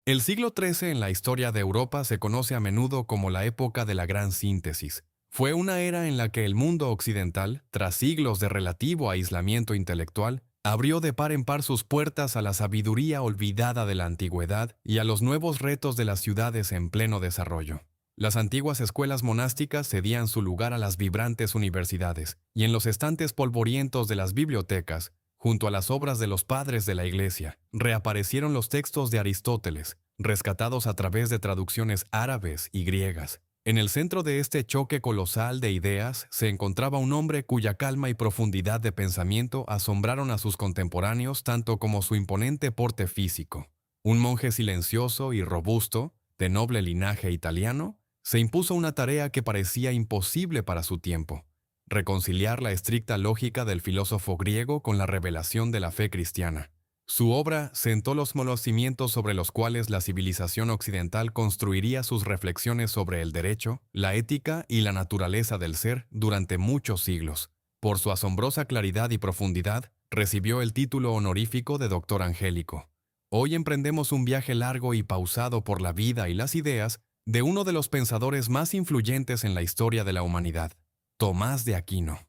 El siglo XIII en la historia de Europa se conoce a menudo como la época de la Gran Síntesis. Fue una era en la que el mundo occidental, tras siglos de relativo aislamiento intelectual, abrió de par en par sus puertas a la sabiduría olvidada de la antigüedad y a los nuevos retos de las ciudades en pleno desarrollo. Las antiguas escuelas monásticas cedían su lugar a las vibrantes universidades, y en los estantes polvorientos de las bibliotecas, junto a las obras de los padres de la Iglesia, reaparecieron los textos de Aristóteles, rescatados a través de traducciones árabes y griegas. En el centro de este choque colosal de ideas se encontraba un hombre cuya calma y profundidad de pensamiento asombraron a sus contemporáneos tanto como su imponente porte físico. Un monje silencioso y robusto, de noble linaje italiano, se impuso una tarea que parecía imposible para su tiempo: reconciliar la estricta lógica del filósofo griego con la revelación de la fe cristiana. Su obra sentó los cimientos sobre los cuales la civilización occidental construiría sus reflexiones sobre el derecho, la ética y la naturaleza del ser durante muchos siglos. Por su asombrosa claridad y profundidad, recibió el título honorífico de doctor angélico. Hoy emprendemos un viaje largo y pausado por la vida y las ideas de uno de los pensadores más influyentes en la historia de la humanidad, Tomás de Aquino.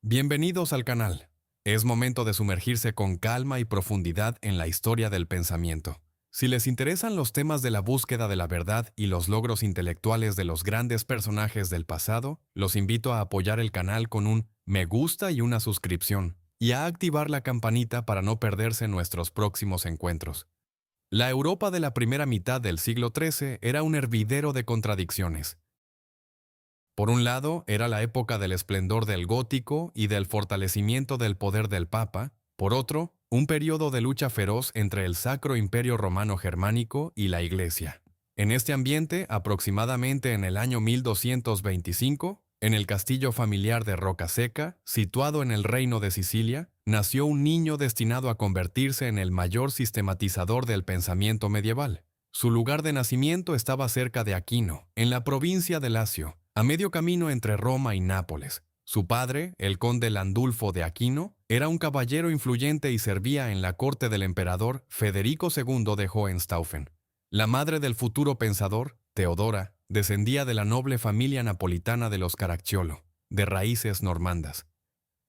Bienvenidos al canal. Es momento de sumergirse con calma y profundidad en la historia del pensamiento. Si les interesan los temas de la búsqueda de la verdad y los logros intelectuales de los grandes personajes del pasado, los invito a apoyar el canal con un me gusta y una suscripción, y a activar la campanita para no perderse nuestros próximos encuentros. La Europa de la primera mitad del siglo XIII era un hervidero de contradicciones. Por un lado, era la época del esplendor del gótico y del fortalecimiento del poder del Papa. Por otro, un periodo de lucha feroz entre el Sacro Imperio Romano Germánico y la Iglesia. En este ambiente, aproximadamente en el año 1225, en el castillo familiar de Rocaseca, situado en el Reino de Sicilia, nació un niño destinado a convertirse en el mayor sistematizador del pensamiento medieval. Su lugar de nacimiento estaba cerca de Aquino, en la provincia de Lacio, a medio camino entre Roma y Nápoles. Su padre, el conde Landulfo de Aquino, era un caballero influyente y servía en la corte del emperador Federico II de Hohenstaufen. La madre del futuro pensador, Teodora, descendía de la noble familia napolitana de los Caracciolo, de raíces normandas.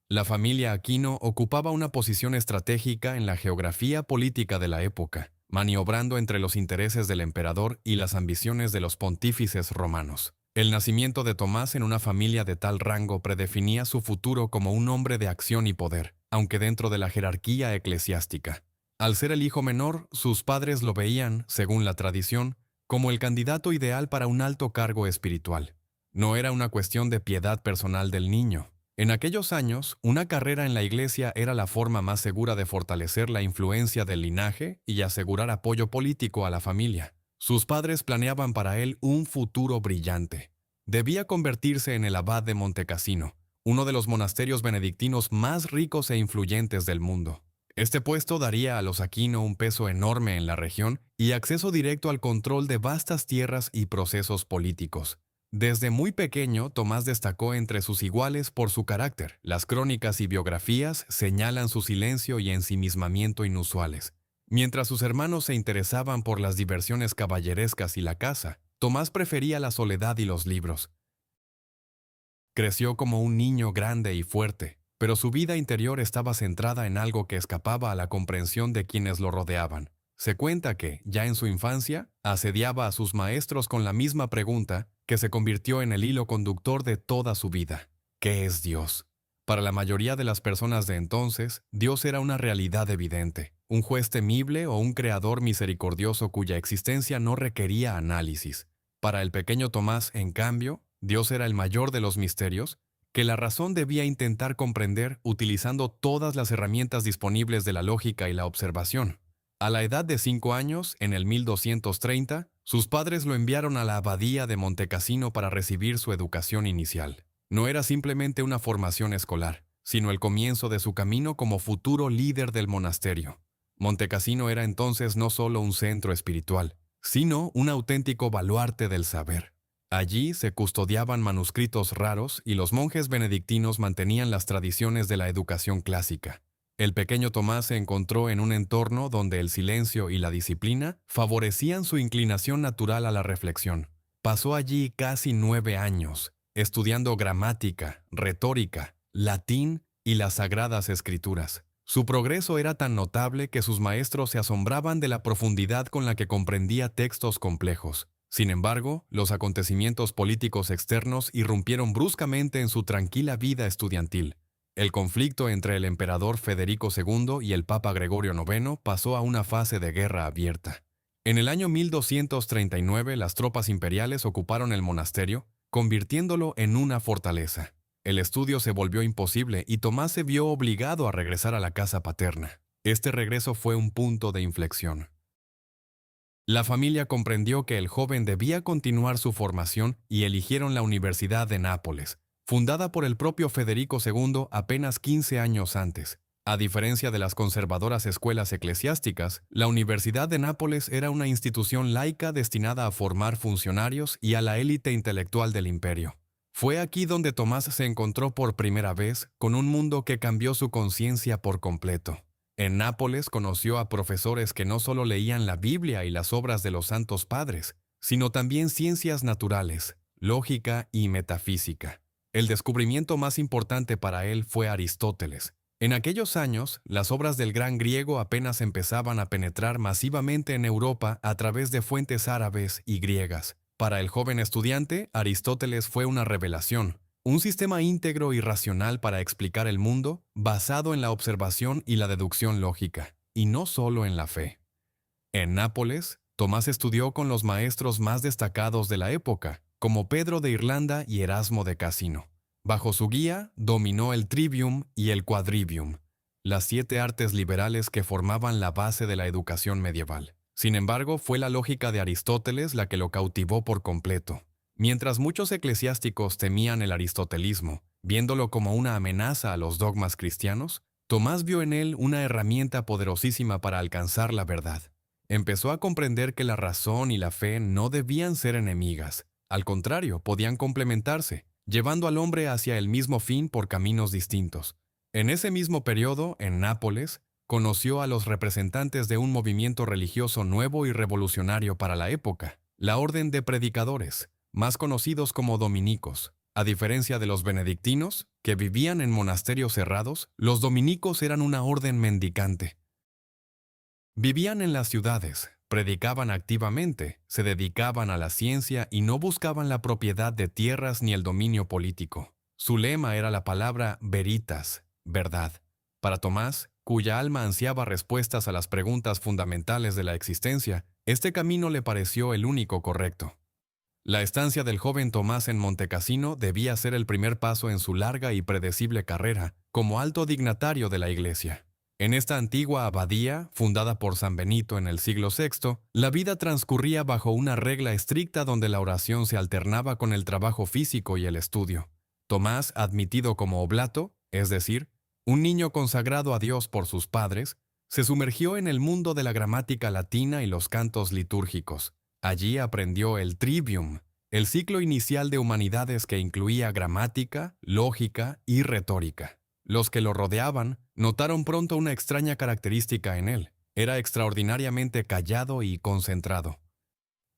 La familia Aquino ocupaba una posición estratégica en la geografía política de la época, maniobrando entre los intereses del emperador y las ambiciones de los pontífices romanos. El nacimiento de Tomás en una familia de tal rango predefinía su futuro como un hombre de acción y poder, aunque dentro de la jerarquía eclesiástica. Al ser el hijo menor, sus padres lo veían, según la tradición, como el candidato ideal para un alto cargo espiritual. No era una cuestión de piedad personal del niño. En aquellos años, una carrera en la iglesia era la forma más segura de fortalecer la influencia del linaje y asegurar apoyo político a la familia. Sus padres planeaban para él un futuro brillante. Debía convertirse en el abad de Montecassino, uno de los monasterios benedictinos más ricos e influyentes del mundo. Este puesto daría a los Aquino un peso enorme en la región y acceso directo al control de vastas tierras y procesos políticos. Desde muy pequeño, Tomás destacó entre sus iguales por su carácter. Las crónicas y biografías señalan su silencio y ensimismamiento inusuales. Mientras sus hermanos se interesaban por las diversiones caballerescas y la caza, Tomás prefería la soledad y los libros. Creció como un niño grande y fuerte, pero su vida interior estaba centrada en algo que escapaba a la comprensión de quienes lo rodeaban. Se cuenta que, ya en su infancia, asediaba a sus maestros con la misma pregunta que se convirtió en el hilo conductor de toda su vida: ¿qué es Dios? Para la mayoría de las personas de entonces, Dios era una realidad evidente, un juez temible o un creador misericordioso cuya existencia no requería análisis. Para el pequeño Tomás, en cambio, Dios era el mayor de los misterios, que la razón debía intentar comprender utilizando todas las herramientas disponibles de la lógica y la observación. A la edad de 5 años, en el 1230, sus padres lo enviaron a la abadía de Montecassino para recibir su educación inicial. No era simplemente una formación escolar, sino el comienzo de su camino como futuro líder del monasterio. Montecassino era entonces no solo un centro espiritual, sino un auténtico baluarte del saber. Allí se custodiaban manuscritos raros y los monjes benedictinos mantenían las tradiciones de la educación clásica. El pequeño Tomás se encontró en un entorno donde el silencio y la disciplina favorecían su inclinación natural a la reflexión. Pasó allí casi 9 años, estudiando gramática, retórica, latín y las sagradas escrituras. Su progreso era tan notable que sus maestros se asombraban de la profundidad con la que comprendía textos complejos. Sin embargo, los acontecimientos políticos externos irrumpieron bruscamente en su tranquila vida estudiantil. El conflicto entre el emperador Federico II y el Papa Gregorio IX pasó a una fase de guerra abierta. En el año 1239, las tropas imperiales ocuparon el monasterio, convirtiéndolo en una fortaleza. El estudio se volvió imposible y Tomás se vio obligado a regresar a la casa paterna. Este regreso fue un punto de inflexión. La familia comprendió que el joven debía continuar su formación y eligieron la Universidad de Nápoles, fundada por el propio Federico II apenas 15 años antes. A diferencia de las conservadoras escuelas eclesiásticas, la Universidad de Nápoles era una institución laica destinada a formar funcionarios y a la élite intelectual del imperio. Fue aquí donde Tomás se encontró por primera vez con un mundo que cambió su conciencia por completo. En Nápoles conoció a profesores que no solo leían la Biblia y las obras de los santos padres, sino también ciencias naturales, lógica y metafísica. El descubrimiento más importante para él fue Aristóteles. En aquellos años, las obras del gran griego apenas empezaban a penetrar masivamente en Europa a través de fuentes árabes y griegas. Para el joven estudiante, Aristóteles fue una revelación, un sistema íntegro y racional para explicar el mundo, basado en la observación y la deducción lógica, y no solo en la fe. En Nápoles, Tomás estudió con los maestros más destacados de la época, como Pedro de Irlanda y Erasmo de Cassino. Bajo su guía, dominó el trivium y el quadrivium, las 7 artes liberales que formaban la base de la educación medieval. Sin embargo, fue la lógica de Aristóteles la que lo cautivó por completo. Mientras muchos eclesiásticos temían el aristotelismo, viéndolo como una amenaza a los dogmas cristianos, Tomás vio en él una herramienta poderosísima para alcanzar la verdad. Empezó a comprender que la razón y la fe no debían ser enemigas. Al contrario, podían complementarse, llevando al hombre hacia el mismo fin por caminos distintos. En ese mismo periodo, en Nápoles, conoció a los representantes de un movimiento religioso nuevo y revolucionario para la época, la Orden de Predicadores, más conocidos como dominicos. A diferencia de los benedictinos, que vivían en monasterios cerrados, los dominicos eran una orden mendicante. Vivían en las ciudades, predicaban activamente, se dedicaban a la ciencia y no buscaban la propiedad de tierras ni el dominio político. Su lema era la palabra veritas, verdad. Para Tomás, cuya alma ansiaba respuestas a las preguntas fundamentales de la existencia, este camino le pareció el único correcto. La estancia del joven Tomás en Montecassino debía ser el primer paso en su larga y predecible carrera como alto dignatario de la Iglesia. En esta antigua abadía, fundada por San Benito en el siglo VI, la vida transcurría bajo una regla estricta donde la oración se alternaba con el trabajo físico y el estudio. Tomás, admitido como oblato, es decir, un niño consagrado a Dios por sus padres, se sumergió en el mundo de la gramática latina y los cantos litúrgicos. Allí aprendió el trivium, el ciclo inicial de humanidades que incluía gramática, lógica y retórica. Los que lo rodeaban notaron pronto una extraña característica en él. Era extraordinariamente callado y concentrado.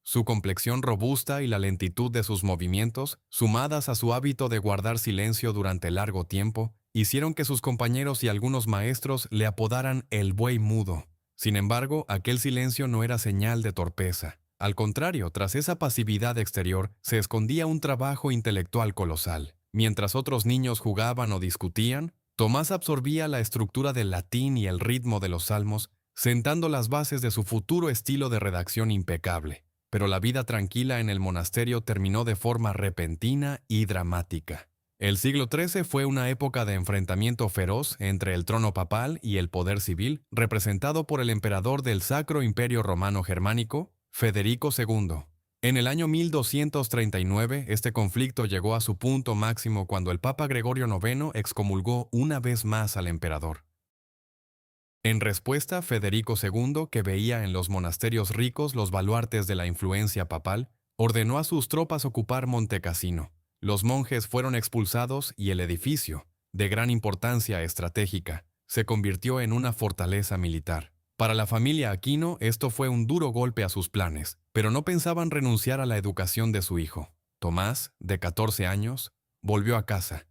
Su complexión robusta y la lentitud de sus movimientos, sumadas a su hábito de guardar silencio durante largo tiempo, hicieron que sus compañeros y algunos maestros le apodaran el buey mudo. Sin embargo, aquel silencio no era señal de torpeza. Al contrario, tras esa pasividad exterior, se escondía un trabajo intelectual colosal. Mientras otros niños jugaban o discutían, Tomás absorbía la estructura del latín y el ritmo de los salmos, sentando las bases de su futuro estilo de redacción impecable. Pero la vida tranquila en el monasterio terminó de forma repentina y dramática. El siglo XIII fue una época de enfrentamiento feroz entre el trono papal y el poder civil, representado por el emperador del Sacro Imperio Romano Germánico, Federico II. En el año 1239, este conflicto llegó a su punto máximo cuando el Papa Gregorio IX excomulgó una vez más al emperador. En respuesta, Federico II, que veía en los monasterios ricos los baluartes de la influencia papal, ordenó a sus tropas ocupar Montecassino. Los monjes fueron expulsados y el edificio, de gran importancia estratégica, se convirtió en una fortaleza militar. Para la familia Aquino esto fue un duro golpe a sus planes, pero no pensaban renunciar a la educación de su hijo. Tomás, de 14 años, volvió a casa,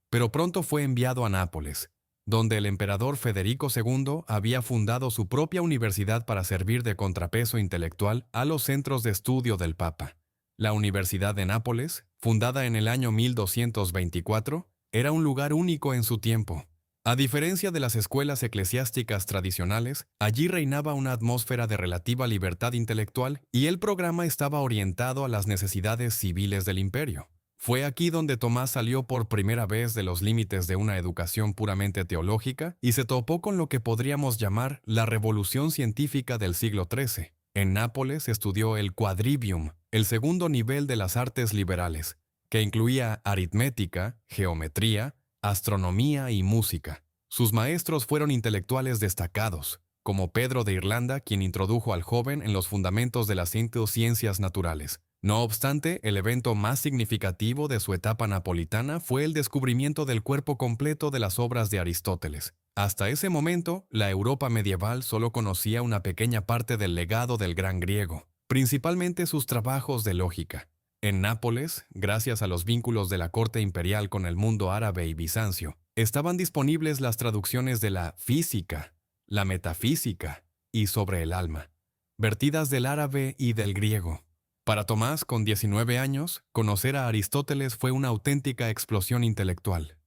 pero pronto fue enviado a Nápoles, donde el emperador Federico II había fundado su propia universidad para servir de contrapeso intelectual a los centros de estudio del Papa. La Universidad de Nápoles, fundada en el año 1224, era un lugar único en su tiempo. A diferencia de las escuelas eclesiásticas tradicionales, allí reinaba una atmósfera de relativa libertad intelectual y el programa estaba orientado a las necesidades civiles del imperio. Fue aquí donde Tomás salió por primera vez de los límites de una educación puramente teológica y se topó con lo que podríamos llamar la revolución científica del siglo XIII. En Nápoles estudió el quadrivium, el segundo nivel de las artes liberales, que incluía aritmética, geometría, astronomía y música. Sus maestros fueron intelectuales destacados, como Pedro de Irlanda, quien introdujo al joven en los fundamentos de las ciencias naturales. No obstante, el evento más significativo de su etapa napolitana fue el descubrimiento del cuerpo completo de las obras de Aristóteles. Hasta ese momento, la Europa medieval solo conocía una pequeña parte del legado del gran griego, principalmente sus trabajos de lógica. En Nápoles, gracias a los vínculos de la corte imperial con el mundo árabe y bizancio, estaban disponibles las traducciones de la física, la metafísica y sobre el alma, vertidas del árabe y del griego. Para Tomás, con 19 años, conocer a Aristóteles fue una auténtica explosión intelectual.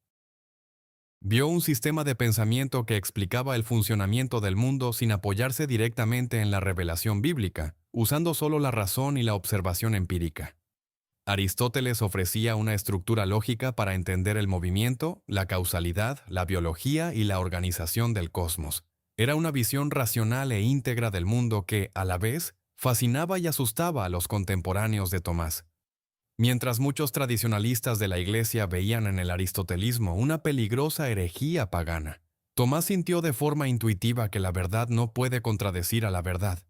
Vio un sistema de pensamiento que explicaba el funcionamiento del mundo sin apoyarse directamente en la revelación bíblica, usando solo la razón y la observación empírica. Aristóteles ofrecía una estructura lógica para entender el movimiento, la causalidad, la biología y la organización del cosmos. Era una visión racional e íntegra del mundo que, a la vez, fascinaba y asustaba a los contemporáneos de Tomás. Mientras muchos tradicionalistas de la Iglesia veían en el aristotelismo una peligrosa herejía pagana, Tomás sintió de forma intuitiva que la verdad no puede contradecir a la verdad.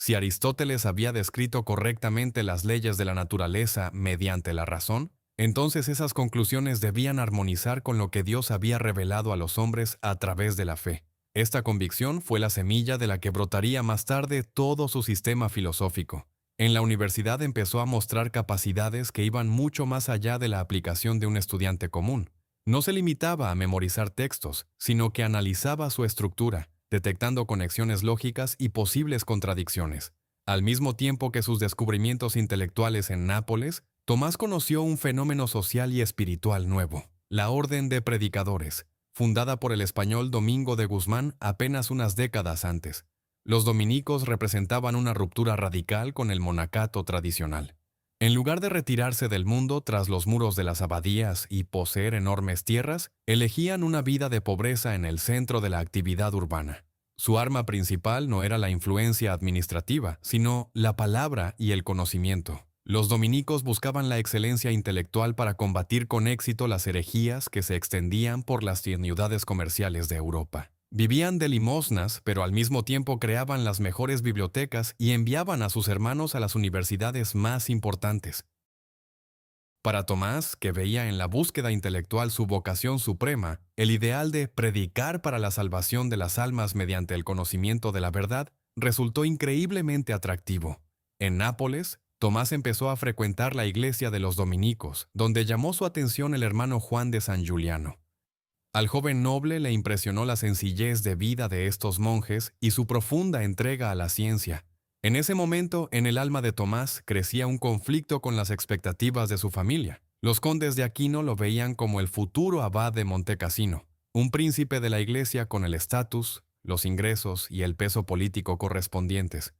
Si Aristóteles había descrito correctamente las leyes de la naturaleza mediante la razón, entonces esas conclusiones debían armonizar con lo que Dios había revelado a los hombres a través de la fe. Esta convicción fue la semilla de la que brotaría más tarde todo su sistema filosófico. En la universidad empezó a mostrar capacidades que iban mucho más allá de la aplicación de un estudiante común. No se limitaba a memorizar textos, sino que analizaba su estructura, detectando conexiones lógicas y posibles contradicciones. Al mismo tiempo que sus descubrimientos intelectuales en Nápoles, Tomás conoció un fenómeno social y espiritual nuevo, la Orden de Predicadores, fundada por el español Domingo de Guzmán apenas unas décadas antes. Los dominicos representaban una ruptura radical con el monacato tradicional. En lugar de retirarse del mundo tras los muros de las abadías y poseer enormes tierras, elegían una vida de pobreza en el centro de la actividad urbana. Su arma principal no era la influencia administrativa, sino la palabra y el conocimiento. Los dominicos buscaban la excelencia intelectual para combatir con éxito las herejías que se extendían por las ciudades comerciales de Europa. Vivían de limosnas, pero al mismo tiempo creaban las mejores bibliotecas y enviaban a sus hermanos a las universidades más importantes. Para Tomás, que veía en la búsqueda intelectual su vocación suprema, el ideal de predicar para la salvación de las almas mediante el conocimiento de la verdad, resultó increíblemente atractivo. En Nápoles, Tomás empezó a frecuentar la iglesia de los dominicos, donde llamó su atención el hermano Juan de San Giuliano. Al joven noble le impresionó la sencillez de vida de estos monjes y su profunda entrega a la ciencia. En ese momento, en el alma de Tomás crecía un conflicto con las expectativas de su familia. Los condes de Aquino lo veían como el futuro abad de Montecassino, un príncipe de la iglesia con el estatus, los ingresos y el peso político correspondientes.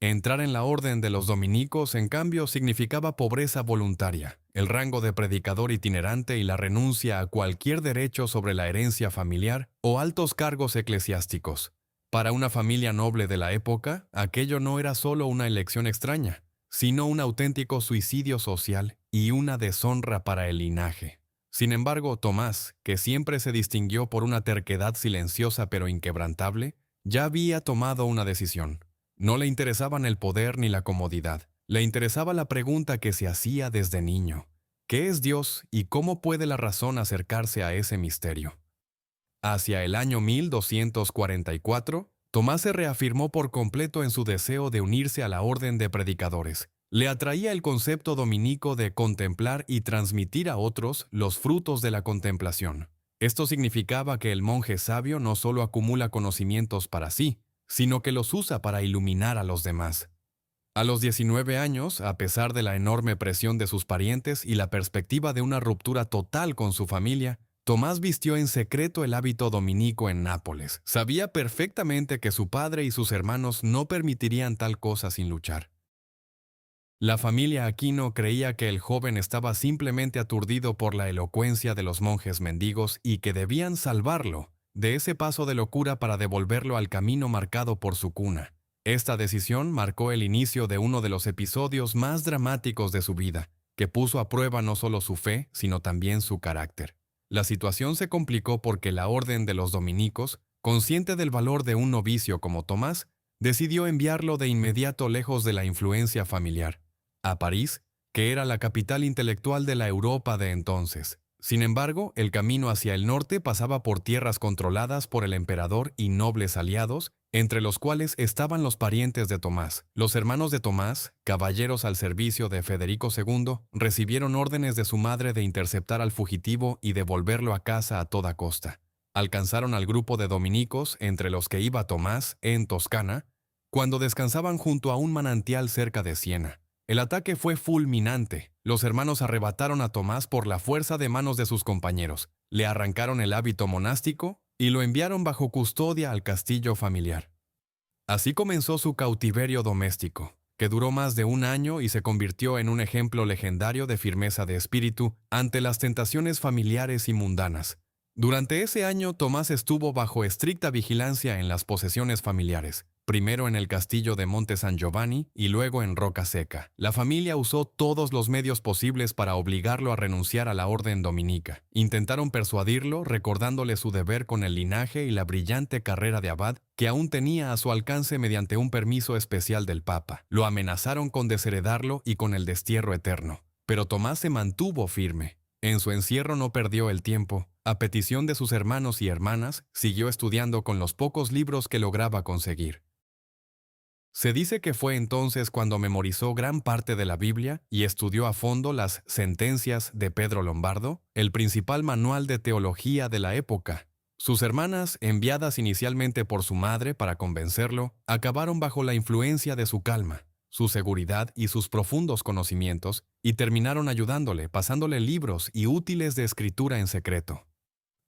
Entrar en la orden de los dominicos, en cambio, significaba pobreza voluntaria, el rango de predicador itinerante y la renuncia a cualquier derecho sobre la herencia familiar o altos cargos eclesiásticos. Para una familia noble de la época, aquello no era solo una elección extraña, sino un auténtico suicidio social y una deshonra para el linaje. Sin embargo, Tomás, que siempre se distinguió por una terquedad silenciosa pero inquebrantable, ya había tomado una decisión. No le interesaban el poder ni la comodidad. Le interesaba la pregunta que se hacía desde niño. ¿Qué es Dios y cómo puede la razón acercarse a ese misterio? Hacia el año 1244, Tomás se reafirmó por completo en su deseo de unirse a la orden de predicadores. Le atraía el concepto dominico de contemplar y transmitir a otros los frutos de la contemplación. Esto significaba que el monje sabio no solo acumula conocimientos para sí, sino que los usa para iluminar a los demás. A los 19 años, a pesar de la enorme presión de sus parientes y la perspectiva de una ruptura total con su familia, Tomás vistió en secreto el hábito dominico en Nápoles. Sabía perfectamente que su padre y sus hermanos no permitirían tal cosa sin luchar. La familia Aquino creía que el joven estaba simplemente aturdido por la elocuencia de los monjes mendigos y que debían salvarlo de ese paso de locura para devolverlo al camino marcado por su cuna. Esta decisión marcó el inicio de uno de los episodios más dramáticos de su vida, que puso a prueba no solo su fe, sino también su carácter. La situación se complicó porque la orden de los dominicos, consciente del valor de un novicio como Tomás, decidió enviarlo de inmediato lejos de la influencia familiar, a París, que era la capital intelectual de la Europa de entonces. Sin embargo, el camino hacia el norte pasaba por tierras controladas por el emperador y nobles aliados, entre los cuales estaban los parientes de Tomás. Los hermanos de Tomás, caballeros al servicio de Federico II, recibieron órdenes de su madre de interceptar al fugitivo y devolverlo a casa a toda costa. Alcanzaron al grupo de dominicos, entre los que iba Tomás, en Toscana, cuando descansaban junto a un manantial cerca de Siena. El ataque fue fulminante. Los hermanos arrebataron a Tomás por la fuerza de manos de sus compañeros, le arrancaron el hábito monástico y lo enviaron bajo custodia al castillo familiar. Así comenzó su cautiverio doméstico, que duró más de un año y se convirtió en un ejemplo legendario de firmeza de espíritu ante las tentaciones familiares y mundanas. Durante ese año, Tomás estuvo bajo estricta vigilancia en las posesiones familiares, primero en el castillo de Monte San Giovanni y luego en Roca Seca. La familia usó todos los medios posibles para obligarlo a renunciar a la orden dominica. Intentaron persuadirlo recordándole su deber con el linaje y la brillante carrera de abad que aún tenía a su alcance mediante un permiso especial del Papa. Lo amenazaron con desheredarlo y con el destierro eterno. Pero Tomás se mantuvo firme. En su encierro no perdió el tiempo. A petición de sus hermanos y hermanas, siguió estudiando con los pocos libros que lograba conseguir. Se dice que fue entonces cuando memorizó gran parte de la Biblia y estudió a fondo las Sentencias de Pedro Lombardo, el principal manual de teología de la época. Sus hermanas, enviadas inicialmente por su madre para convencerlo, acabaron bajo la influencia de su calma, su seguridad y sus profundos conocimientos, y terminaron ayudándole, pasándole libros y útiles de escritura en secreto.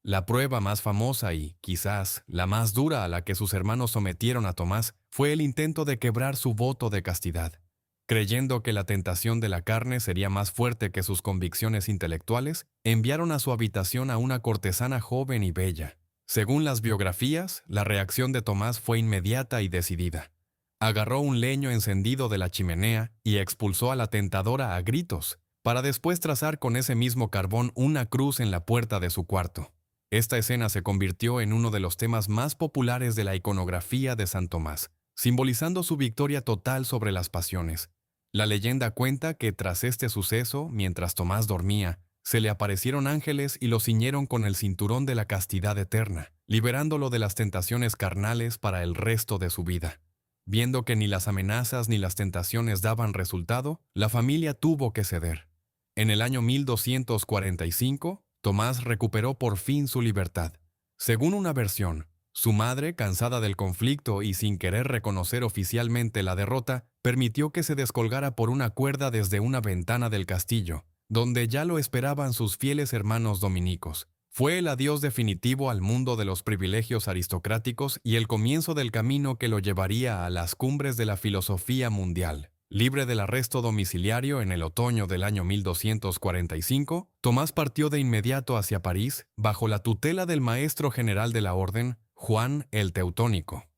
La prueba más famosa y, quizás, la más dura a la que sus hermanos sometieron a Tomás fue el intento de quebrar su voto de castidad. Creyendo que la tentación de la carne sería más fuerte que sus convicciones intelectuales, enviaron a su habitación a una cortesana joven y bella. Según las biografías, la reacción de Tomás fue inmediata y decidida. Agarró un leño encendido de la chimenea y expulsó a la tentadora a gritos, para después trazar con ese mismo carbón una cruz en la puerta de su cuarto. Esta escena se convirtió en uno de los temas más populares de la iconografía de San Tomás, simbolizando su victoria total sobre las pasiones. La leyenda cuenta que tras este suceso, mientras Tomás dormía, se le aparecieron ángeles y lo ciñeron con el cinturón de la castidad eterna, liberándolo de las tentaciones carnales para el resto de su vida. Viendo que ni las amenazas ni las tentaciones daban resultado, la familia tuvo que ceder. En el año 1245, Tomás recuperó por fin su libertad. Según una versión, su madre, cansada del conflicto y sin querer reconocer oficialmente la derrota, permitió que se descolgara por una cuerda desde una ventana del castillo, donde ya lo esperaban sus fieles hermanos dominicos. Fue el adiós definitivo al mundo de los privilegios aristocráticos y el comienzo del camino que lo llevaría a las cumbres de la filosofía mundial. Libre del arresto domiciliario en el otoño del año 1245, Tomás partió de inmediato hacia París, bajo la tutela del maestro general de la orden, Juan el Teutónico.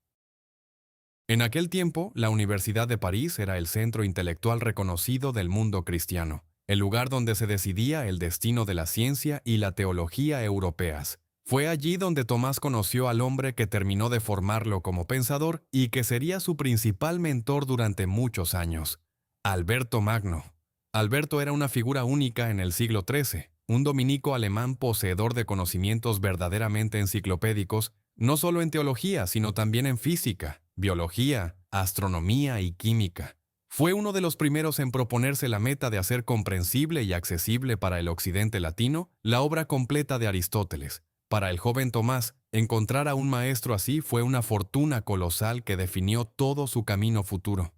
En aquel tiempo, la Universidad de París era el centro intelectual reconocido del mundo cristiano, el lugar donde se decidía el destino de la ciencia y la teología europeas. Fue allí donde Tomás conoció al hombre que terminó de formarlo como pensador y que sería su principal mentor durante muchos años, Alberto Magno. Alberto era una figura única en el siglo XIII. un dominico alemán poseedor de conocimientos verdaderamente enciclopédicos, no solo en teología, sino también en física, biología, astronomía y química. Fue uno de los primeros en proponerse la meta de hacer comprensible y accesible para el occidente latino la obra completa de Aristóteles. Para el joven Tomás, encontrar a un maestro así fue una fortuna colosal que definió todo su camino futuro.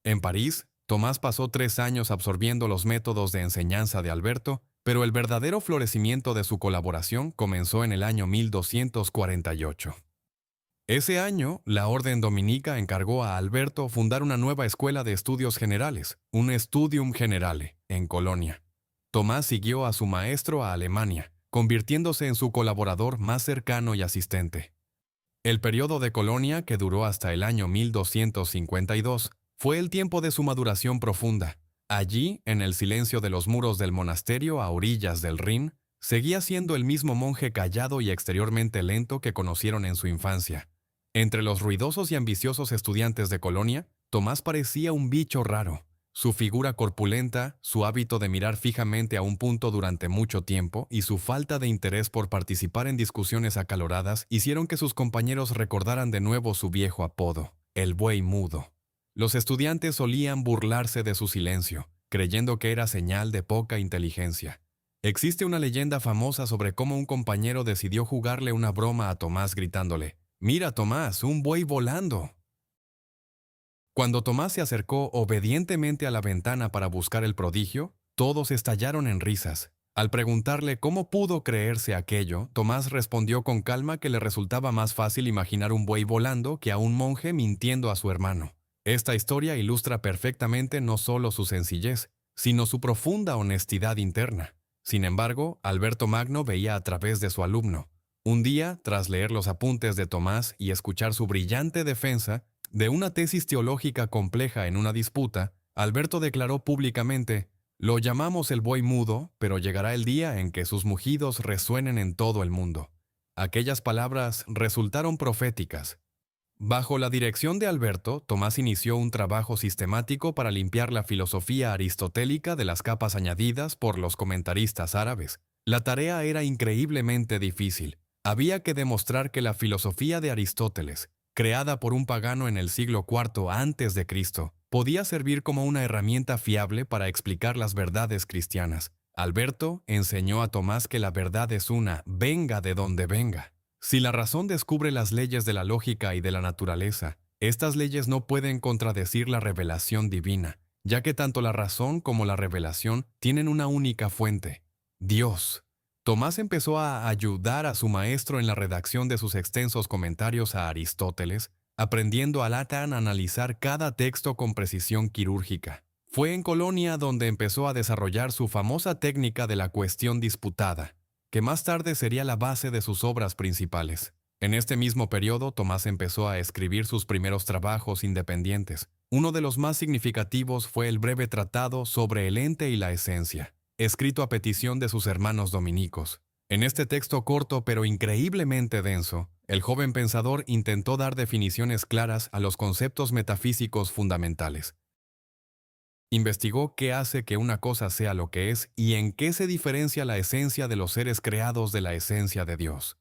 En París, Tomás pasó 3 años absorbiendo los métodos de enseñanza de Alberto, pero el verdadero florecimiento de su colaboración comenzó en el año 1248. Ese año, la Orden Dominica encargó a Alberto fundar una nueva escuela de estudios generales, un Studium Generale, en Colonia. Tomás siguió a su maestro a Alemania, convirtiéndose en su colaborador más cercano y asistente. El periodo de Colonia, que duró hasta el año 1252, fue el tiempo de su maduración profunda. Allí, en el silencio de los muros del monasterio a orillas del Rin, seguía siendo el mismo monje callado y exteriormente lento que conocieron en su infancia. Entre los ruidosos y ambiciosos estudiantes de Colonia, Tomás parecía un bicho raro. Su figura corpulenta, su hábito de mirar fijamente a un punto durante mucho tiempo y su falta de interés por participar en discusiones acaloradas hicieron que sus compañeros recordaran de nuevo su viejo apodo, el buey mudo. Los estudiantes solían burlarse de su silencio, creyendo que era señal de poca inteligencia. Existe una leyenda famosa sobre cómo un compañero decidió jugarle una broma a Tomás gritándole: «Mira, Tomás, un buey volando». Cuando Tomás se acercó obedientemente a la ventana para buscar el prodigio, todos estallaron en risas. Al preguntarle cómo pudo creerse aquello, Tomás respondió con calma que le resultaba más fácil imaginar un buey volando que a un monje mintiendo a su hermano. Esta historia ilustra perfectamente no solo su sencillez, sino su profunda honestidad interna. Sin embargo, Alberto Magno veía a través de su alumno. Un día, tras leer los apuntes de Tomás y escuchar su brillante defensa de una tesis teológica compleja en una disputa, Alberto declaró públicamente: «Lo llamamos el buey mudo, pero llegará el día en que sus mugidos resuenen en todo el mundo». Aquellas palabras resultaron proféticas. Bajo la dirección de Alberto, Tomás inició un trabajo sistemático para limpiar la filosofía aristotélica de las capas añadidas por los comentaristas árabes. La tarea era increíblemente difícil. Había que demostrar que la filosofía de Aristóteles, creada por un pagano en el siglo IV a.C., podía servir como una herramienta fiable para explicar las verdades cristianas. Alberto enseñó a Tomás que la verdad es una, venga de donde venga. Si la razón descubre las leyes de la lógica y de la naturaleza, estas leyes no pueden contradecir la revelación divina, ya que tanto la razón como la revelación tienen una única fuente: Dios. Tomás empezó a ayudar a su maestro en la redacción de sus extensos comentarios a Aristóteles, aprendiendo a analizar cada texto con precisión quirúrgica. Fue en Colonia donde empezó a desarrollar su famosa técnica de la cuestión disputada, que más tarde sería la base de sus obras principales. En este mismo periodo, Tomás empezó a escribir sus primeros trabajos independientes. Uno de los más significativos fue el breve tratado sobre el ente y la esencia, escrito a petición de sus hermanos dominicos. En este texto corto pero increíblemente denso, el joven pensador intentó dar definiciones claras a los conceptos metafísicos fundamentales. Investigó qué hace que una cosa sea lo que es y en qué se diferencia la esencia de los seres creados de la esencia de Dios.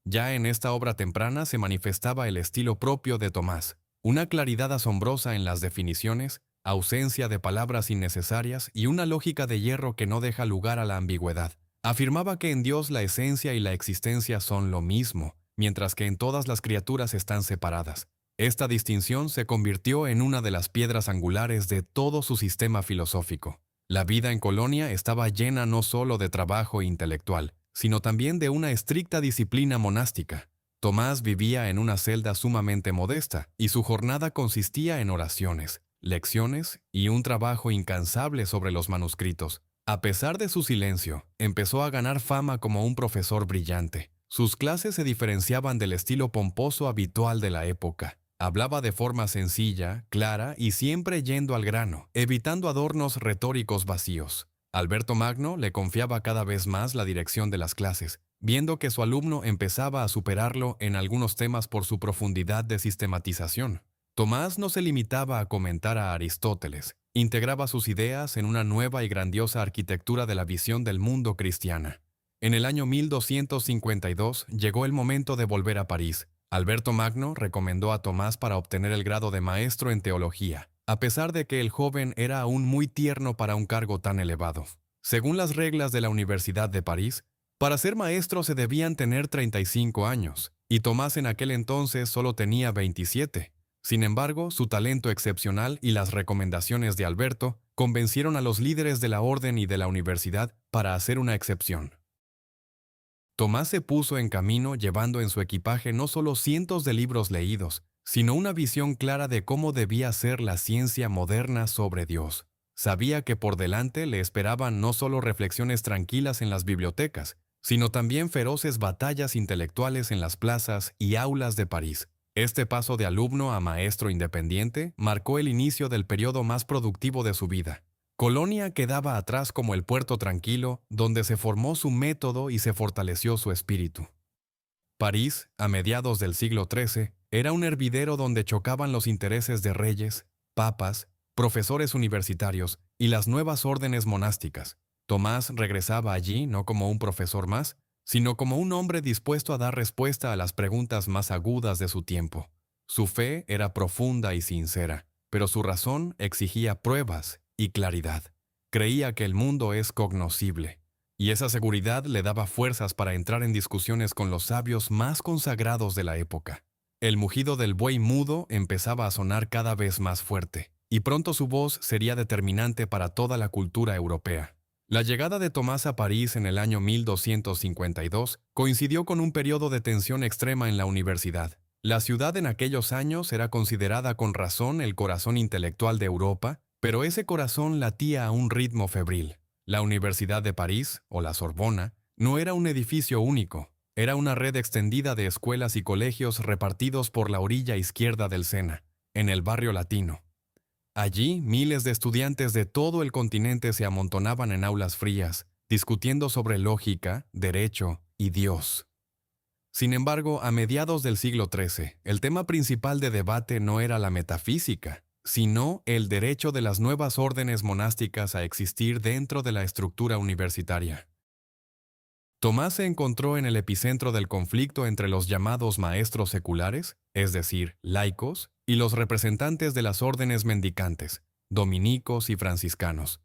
Ya en esta obra temprana se manifestaba el estilo propio de Tomás, una claridad asombrosa en las definiciones, ausencia de palabras innecesarias y una lógica de hierro que no deja lugar a la ambigüedad. Afirmaba que en Dios la esencia y la existencia son lo mismo, mientras que en todas las criaturas están separadas. Esta distinción se convirtió en una de las piedras angulares de todo su sistema filosófico. La vida en Colonia estaba llena no solo de trabajo intelectual, sino también de una estricta disciplina monástica. Tomás vivía en una celda sumamente modesta, y su jornada consistía en oraciones, lecciones y un trabajo incansable sobre los manuscritos. A pesar de su silencio, empezó a ganar fama como un profesor brillante. Sus clases se diferenciaban del estilo pomposo habitual de la época. Hablaba de forma sencilla, clara y siempre yendo al grano, evitando adornos retóricos vacíos. Alberto Magno le confiaba cada vez más la dirección de las clases, viendo que su alumno empezaba a superarlo en algunos temas por su profundidad de sistematización. Tomás no se limitaba a comentar a Aristóteles, integraba sus ideas en una nueva y grandiosa arquitectura de la visión del mundo cristiana. En el año 1252 llegó el momento de volver a París. Alberto Magno recomendó a Tomás para obtener el grado de maestro en teología, a pesar de que el joven era aún muy tierno para un cargo tan elevado. Según las reglas de la Universidad de París, para ser maestro se debían tener 35 años, y Tomás en aquel entonces solo tenía 27. Sin embargo, su talento excepcional y las recomendaciones de Alberto convencieron a los líderes de la orden y de la universidad para hacer una excepción. Tomás se puso en camino llevando en su equipaje no solo cientos de libros leídos, sino una visión clara de cómo debía ser la ciencia moderna sobre Dios. Sabía que por delante le esperaban no solo reflexiones tranquilas en las bibliotecas, sino también feroces batallas intelectuales en las plazas y aulas de París. Este paso de alumno a maestro independiente marcó el inicio del periodo más productivo de su vida. Colonia quedaba atrás como el puerto tranquilo donde se formó su método y se fortaleció su espíritu. París, a mediados del siglo XIII, era un hervidero donde chocaban los intereses de reyes, papas, profesores universitarios y las nuevas órdenes monásticas. Tomás regresaba allí no como un profesor más, sino como un hombre dispuesto a dar respuesta a las preguntas más agudas de su tiempo. Su fe era profunda y sincera, pero su razón exigía pruebas y claridad. Creía que el mundo es cognoscible, y esa seguridad le daba fuerzas para entrar en discusiones con los sabios más consagrados de la época. El mugido del buey mudo empezaba a sonar cada vez más fuerte, y pronto su voz sería determinante para toda la cultura europea. La llegada de Tomás a París en el año 1252 coincidió con un periodo de tensión extrema en la universidad. La ciudad en aquellos años era considerada con razón el corazón intelectual de Europa, pero ese corazón latía a un ritmo febril. La Universidad de París, o la Sorbona, no era un edificio único, era una red extendida de escuelas y colegios repartidos por la orilla izquierda del Sena, en el barrio latino. Allí, miles de estudiantes de todo el continente se amontonaban en aulas frías, discutiendo sobre lógica, derecho y Dios. Sin embargo, a mediados del siglo XIII, el tema principal de debate no era la metafísica, sino el derecho de las nuevas órdenes monásticas a existir dentro de la estructura universitaria. Tomás se encontró en el epicentro del conflicto entre los llamados maestros seculares, es decir, laicos, y los representantes de las órdenes mendicantes, dominicos y franciscanos.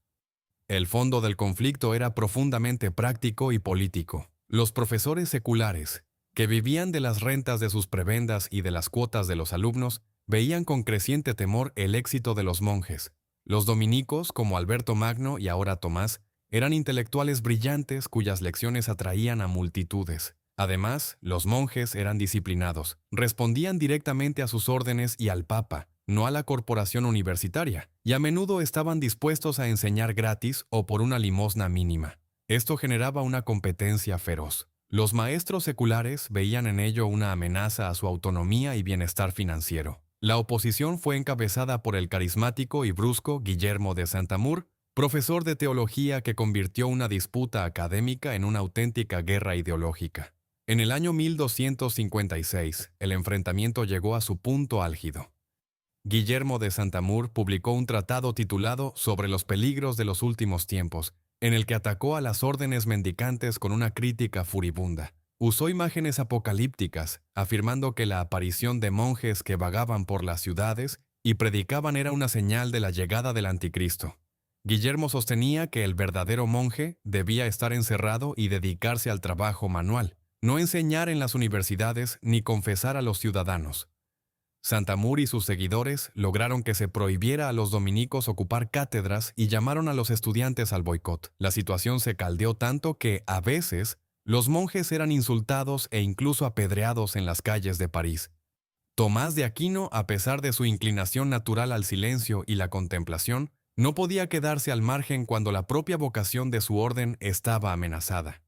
El fondo del conflicto era profundamente práctico y político. Los profesores seculares, que vivían de las rentas de sus prebendas y de las cuotas de los alumnos, veían con creciente temor el éxito de los monjes. Los dominicos, como Alberto Magno y ahora Tomás, eran intelectuales brillantes cuyas lecciones atraían a multitudes. Además, los monjes eran disciplinados, respondían directamente a sus órdenes y al Papa, no a la corporación universitaria, y a menudo estaban dispuestos a enseñar gratis o por una limosna mínima. Esto generaba una competencia feroz. Los maestros seculares veían en ello una amenaza a su autonomía y bienestar financiero. La oposición fue encabezada por el carismático y brusco Guillermo de Santamur, profesor de teología que convirtió una disputa académica en una auténtica guerra ideológica. En el año 1256, el enfrentamiento llegó a su punto álgido. Guillermo de Santamur publicó un tratado titulado Sobre los peligros de los últimos tiempos, en el que atacó a las órdenes mendicantes con una crítica furibunda. Usó imágenes apocalípticas, afirmando que la aparición de monjes que vagaban por las ciudades y predicaban era una señal de la llegada del anticristo. Guillermo sostenía que el verdadero monje debía estar encerrado y dedicarse al trabajo manual, no enseñar en las universidades ni confesar a los ciudadanos. Santamur y sus seguidores lograron que se prohibiera a los dominicos ocupar cátedras y llamaron a los estudiantes al boicot. La situación se caldeó tanto que, a veces, los monjes eran insultados e incluso apedreados en las calles de París. Tomás de Aquino, a pesar de su inclinación natural al silencio y la contemplación, no podía quedarse al margen cuando la propia vocación de su orden estaba amenazada.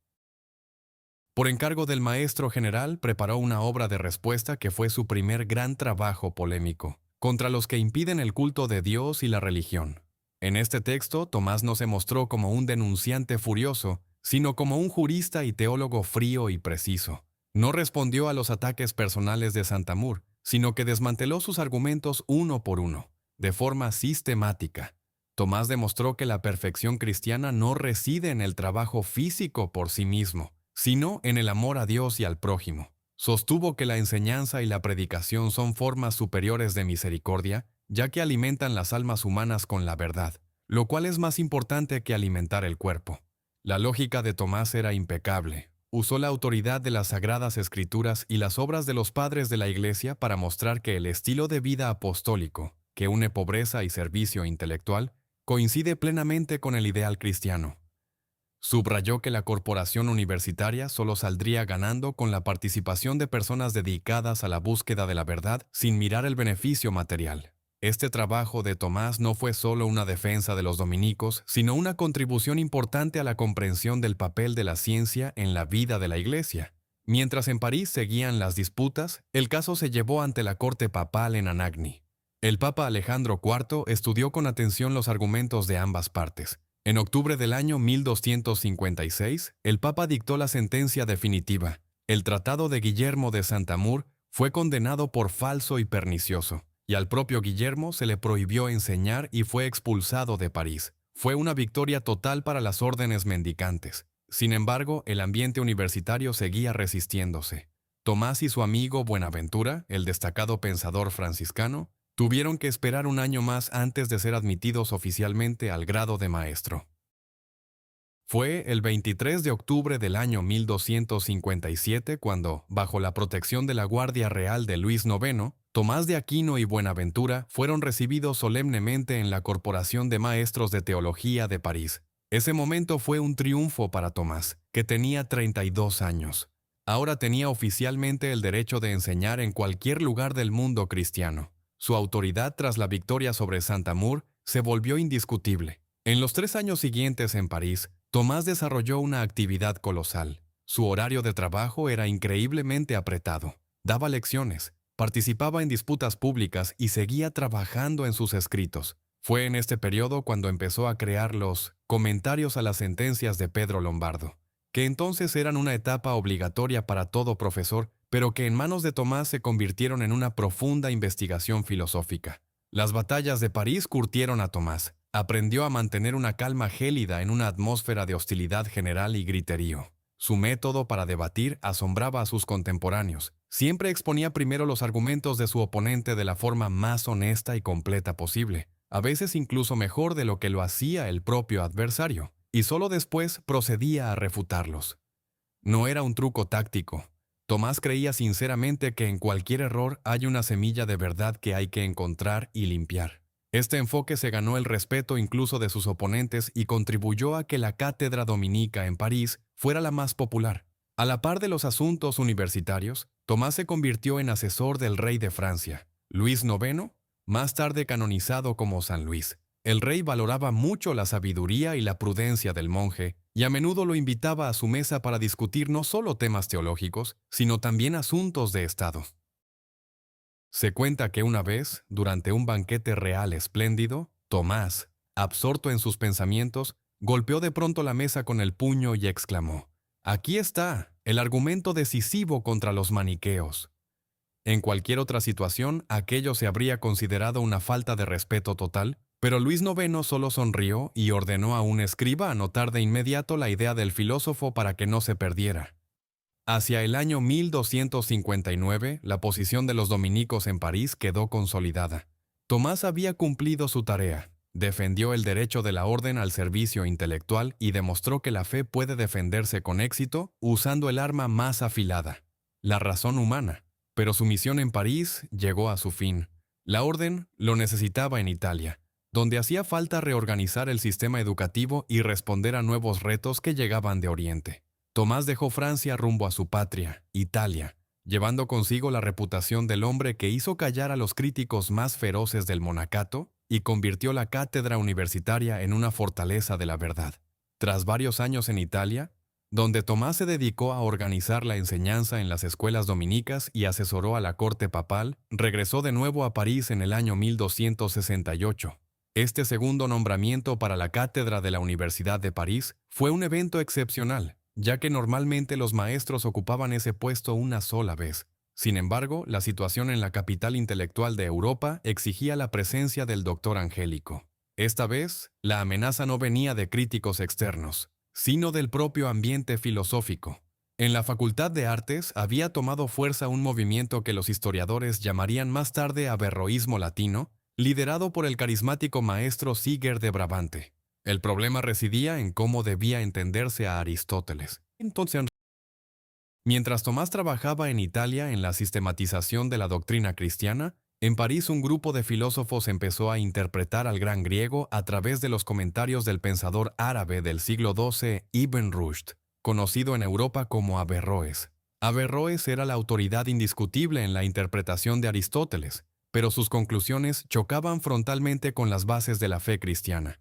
Por encargo del maestro general, preparó una obra de respuesta que fue su primer gran trabajo polémico, contra los que impiden el culto de Dios y la religión. En este texto, Tomás no se mostró como un denunciante furioso, sino como un jurista y teólogo frío y preciso. No respondió a los ataques personales de Santamur, sino que desmanteló sus argumentos uno por uno, de forma sistemática. Tomás demostró que la perfección cristiana no reside en el trabajo físico por sí mismo, sino en el amor a Dios y al prójimo. Sostuvo que la enseñanza y la predicación son formas superiores de misericordia, ya que alimentan las almas humanas con la verdad, lo cual es más importante que alimentar el cuerpo. La lógica de Tomás era impecable. Usó la autoridad de las Sagradas Escrituras y las obras de los padres de la Iglesia para mostrar que el estilo de vida apostólico, que une pobreza y servicio intelectual, coincide plenamente con el ideal cristiano. Subrayó que la corporación universitaria solo saldría ganando con la participación de personas dedicadas a la búsqueda de la verdad sin mirar el beneficio material. Este trabajo de Tomás no fue solo una defensa de los dominicos, sino una contribución importante a la comprensión del papel de la ciencia en la vida de la Iglesia. Mientras en París seguían las disputas, el caso se llevó ante la corte papal en Anagni. El Papa Alejandro IV estudió con atención los argumentos de ambas partes. En octubre del año 1256, el Papa dictó la sentencia definitiva. El Tratado de Guillermo de Santamur fue condenado por falso y pernicioso, y al propio Guillermo se le prohibió enseñar y fue expulsado de París. Fue una victoria total para las órdenes mendicantes. Sin embargo, el ambiente universitario seguía resistiéndose. Tomás y su amigo Buenaventura, el destacado pensador franciscano, tuvieron que esperar un año más antes de ser admitidos oficialmente al grado de maestro. Fue el 23 de octubre del año 1257 cuando, bajo la protección de la Guardia Real de Luis IX, Tomás de Aquino y Buenaventura fueron recibidos solemnemente en la Corporación de Maestros de Teología de París. Ese momento fue un triunfo para Tomás, que tenía 32 años. Ahora tenía oficialmente el derecho de enseñar en cualquier lugar del mundo cristiano. Su autoridad tras la victoria sobre Santamur se volvió indiscutible. En los 3 años siguientes en París, Tomás desarrolló una actividad colosal. Su horario de trabajo era increíblemente apretado. Daba lecciones, participaba en disputas públicas y seguía trabajando en sus escritos. Fue en este periodo cuando empezó a crear los comentarios a las sentencias de Pedro Lombardo, que entonces eran una etapa obligatoria para todo profesor, pero que en manos de Tomás se convirtieron en una profunda investigación filosófica. Las batallas de París curtieron a Tomás. Aprendió a mantener una calma gélida en una atmósfera de hostilidad general y griterío. Su método para debatir asombraba a sus contemporáneos. Siempre exponía primero los argumentos de su oponente de la forma más honesta y completa posible, a veces incluso mejor de lo que lo hacía el propio adversario, y solo después procedía a refutarlos. No era un truco táctico. Tomás creía sinceramente que en cualquier error hay una semilla de verdad que hay que encontrar y limpiar. Este enfoque se ganó el respeto incluso de sus oponentes y contribuyó a que la cátedra dominica en París fuera la más popular. A la par de los asuntos universitarios, Tomás se convirtió en asesor del rey de Francia, Luis IX, más tarde canonizado como San Luis. El rey valoraba mucho la sabiduría y la prudencia del monje, y a menudo lo invitaba a su mesa para discutir no solo temas teológicos, sino también asuntos de Estado. Se cuenta que una vez, durante un banquete real espléndido, Tomás, absorto en sus pensamientos, golpeó de pronto la mesa con el puño y exclamó: «Aquí está, el argumento decisivo contra los maniqueos». En cualquier otra situación, aquello se habría considerado una falta de respeto total, pero Luis IX solo sonrió y ordenó a un escriba anotar de inmediato la idea del filósofo para que no se perdiera. Hacia el año 1259, la posición de los dominicos en París quedó consolidada. Tomás había cumplido su tarea, defendió el derecho de la orden al servicio intelectual y demostró que la fe puede defenderse con éxito usando el arma más afilada, la razón humana. Pero su misión en París llegó a su fin. La orden lo necesitaba en Italia, donde hacía falta reorganizar el sistema educativo y responder a nuevos retos que llegaban de Oriente. Tomás dejó Francia rumbo a su patria, Italia, llevando consigo la reputación del hombre que hizo callar a los críticos más feroces del monacato y convirtió la cátedra universitaria en una fortaleza de la verdad. Tras varios años en Italia, donde Tomás se dedicó a organizar la enseñanza en las escuelas dominicas y asesoró a la corte papal, regresó de nuevo a París en el año 1268. Este segundo nombramiento para la cátedra de la Universidad de París fue un evento excepcional, ya que normalmente los maestros ocupaban ese puesto una sola vez. Sin embargo, la situación en la capital intelectual de Europa exigía la presencia del doctor Angélico. Esta vez, la amenaza no venía de críticos externos, sino del propio ambiente filosófico. En la Facultad de Artes había tomado fuerza un movimiento que los historiadores llamarían más tarde averroísmo latino, liderado por el carismático maestro Siger de Brabante. El problema residía en cómo debía entenderse a Aristóteles. Entonces, mientras Tomás trabajaba en Italia en la sistematización de la doctrina cristiana, en París un grupo de filósofos empezó a interpretar al gran griego a través de los comentarios del pensador árabe del siglo XII Ibn Rushd, conocido en Europa como Averroes. Averroes era la autoridad indiscutible en la interpretación de Aristóteles, pero sus conclusiones chocaban frontalmente con las bases de la fe cristiana.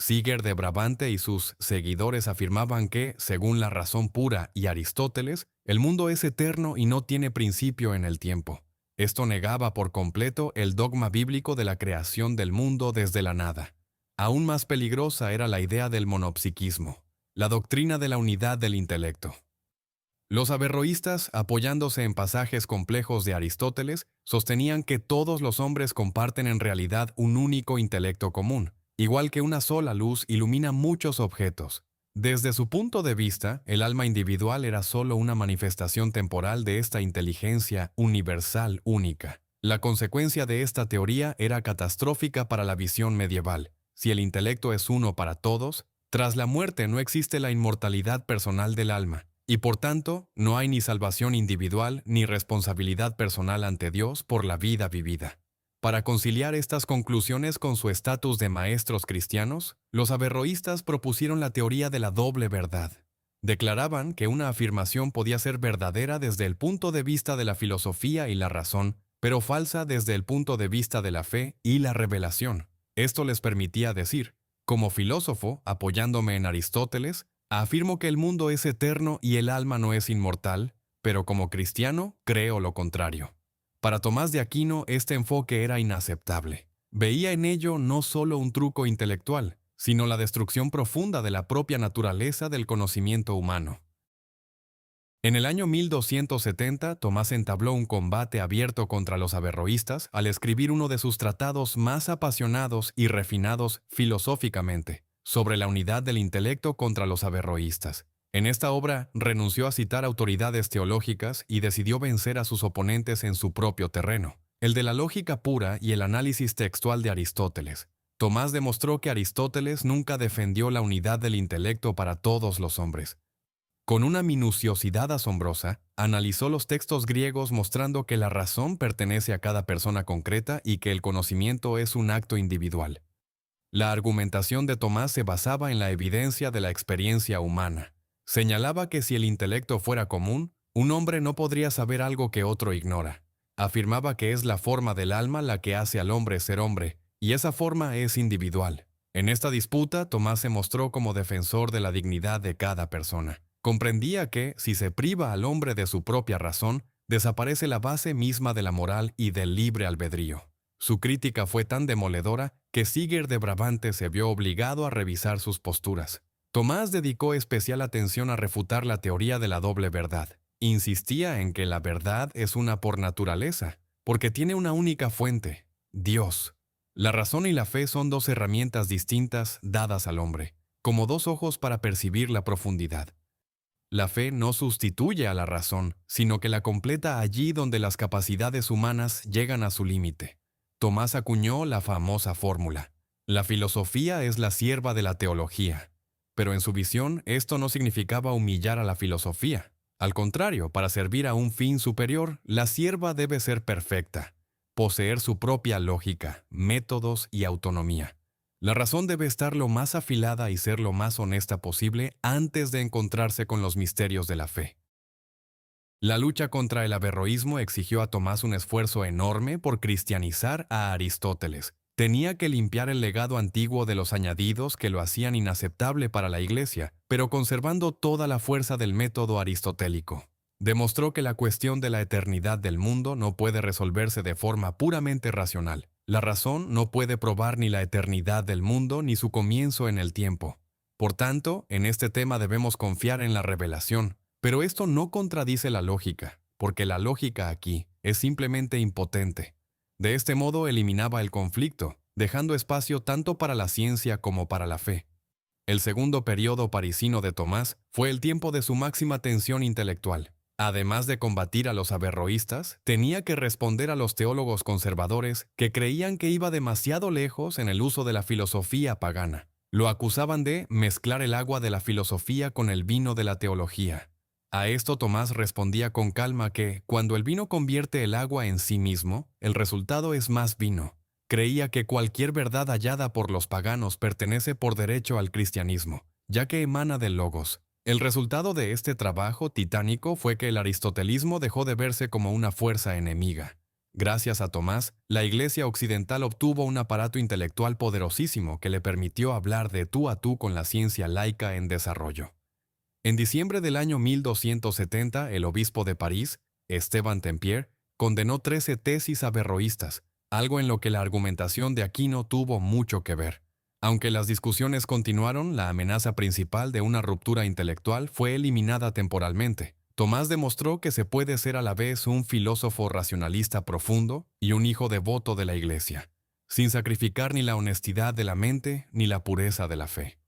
Siger de Brabante y sus seguidores afirmaban que, según la razón pura y Aristóteles, el mundo es eterno y no tiene principio en el tiempo. Esto negaba por completo el dogma bíblico de la creación del mundo desde la nada. Aún más peligrosa era la idea del monopsiquismo, la doctrina de la unidad del intelecto. Los averroístas, apoyándose en pasajes complejos de Aristóteles, sostenían que todos los hombres comparten en realidad un único intelecto común, igual que una sola luz ilumina muchos objetos. Desde su punto de vista, el alma individual era solo una manifestación temporal de esta inteligencia universal única. La consecuencia de esta teoría era catastrófica para la visión medieval. Si el intelecto es uno para todos, tras la muerte no existe la inmortalidad personal del alma, y por tanto, no hay ni salvación individual ni responsabilidad personal ante Dios por la vida vivida. Para conciliar estas conclusiones con su estatus de maestros cristianos, los averroístas propusieron la teoría de la doble verdad. Declaraban que una afirmación podía ser verdadera desde el punto de vista de la filosofía y la razón, pero falsa desde el punto de vista de la fe y la revelación. Esto les permitía decir, como filósofo, apoyándome en Aristóteles, afirmo que el mundo es eterno y el alma no es inmortal, pero como cristiano creo lo contrario. Para Tomás de Aquino este enfoque era inaceptable. Veía en ello no solo un truco intelectual, sino la destrucción profunda de la propia naturaleza del conocimiento humano. En el año 1270, Tomás entabló un combate abierto contra los averroístas al escribir uno de sus tratados más apasionados y refinados filosóficamente, sobre la unidad del intelecto contra los averroístas. En esta obra renunció a citar autoridades teológicas y decidió vencer a sus oponentes en su propio terreno, el de la lógica pura y el análisis textual de Aristóteles. Tomás demostró que Aristóteles nunca defendió la unidad del intelecto para todos los hombres. Con una minuciosidad asombrosa, analizó los textos griegos mostrando que la razón pertenece a cada persona concreta y que el conocimiento es un acto individual. La argumentación de Tomás se basaba en la evidencia de la experiencia humana. Señalaba que si el intelecto fuera común, un hombre no podría saber algo que otro ignora. Afirmaba que es la forma del alma la que hace al hombre ser hombre, y esa forma es individual. En esta disputa, Tomás se mostró como defensor de la dignidad de cada persona. Comprendía que, si se priva al hombre de su propia razón, desaparece la base misma de la moral y del libre albedrío. Su crítica fue tan demoledora que Siger de Brabante se vio obligado a revisar sus posturas. Tomás dedicó especial atención a refutar la teoría de la doble verdad. Insistía en que la verdad es una por naturaleza, porque tiene una única fuente, Dios. La razón y la fe son dos herramientas distintas dadas al hombre, como dos ojos para percibir la profundidad. La fe no sustituye a la razón, sino que la completa allí donde las capacidades humanas llegan a su límite. Tomás acuñó la famosa fórmula: la filosofía es la sierva de la teología. Pero en su visión, esto no significaba humillar a la filosofía. Al contrario, para servir a un fin superior, la sierva debe ser perfecta, poseer su propia lógica, métodos y autonomía. La razón debe estar lo más afilada y ser lo más honesta posible antes de encontrarse con los misterios de la fe. La lucha contra el averroísmo exigió a Tomás un esfuerzo enorme por cristianizar a Aristóteles. Tenía que limpiar el legado antiguo de los añadidos que lo hacían inaceptable para la Iglesia, pero conservando toda la fuerza del método aristotélico. Demostró que la cuestión de la eternidad del mundo no puede resolverse de forma puramente racional. La razón no puede probar ni la eternidad del mundo ni su comienzo en el tiempo. Por tanto, en este tema debemos confiar en la revelación. Pero esto no contradice la lógica. porque la lógica aquí es simplemente impotente. De este modo eliminaba el conflicto, dejando espacio tanto para la ciencia como para la fe. El segundo periodo parisino de Tomás fue el tiempo de su máxima tensión intelectual. Además de combatir a los averroístas, tenía que responder a los teólogos conservadores que creían que iba demasiado lejos en el uso de la filosofía pagana. Lo acusaban de mezclar el agua de la filosofía con el vino de la teología. A esto Tomás respondía con calma que, cuando el vino convierte el agua en sí mismo, el resultado es más vino. Creía que cualquier verdad hallada por los paganos pertenece por derecho al cristianismo, ya que emana del Logos. El resultado de este trabajo titánico fue que el aristotelismo dejó de verse como una fuerza enemiga. Gracias a Tomás, la Iglesia occidental obtuvo un aparato intelectual poderosísimo que le permitió hablar de tú a tú con la ciencia laica en desarrollo. En diciembre del año 1270, el obispo de París, Esteban Tempier, condenó 13 tesis averroístas, algo en lo que la argumentación de Aquino tuvo mucho que ver. Aunque las discusiones continuaron, la amenaza principal de una ruptura intelectual fue eliminada temporalmente. Tomás demostró que se puede ser a la vez un filósofo racionalista profundo y un hijo devoto de la Iglesia, sin sacrificar ni la honestidad de la mente ni la pureza de la fe.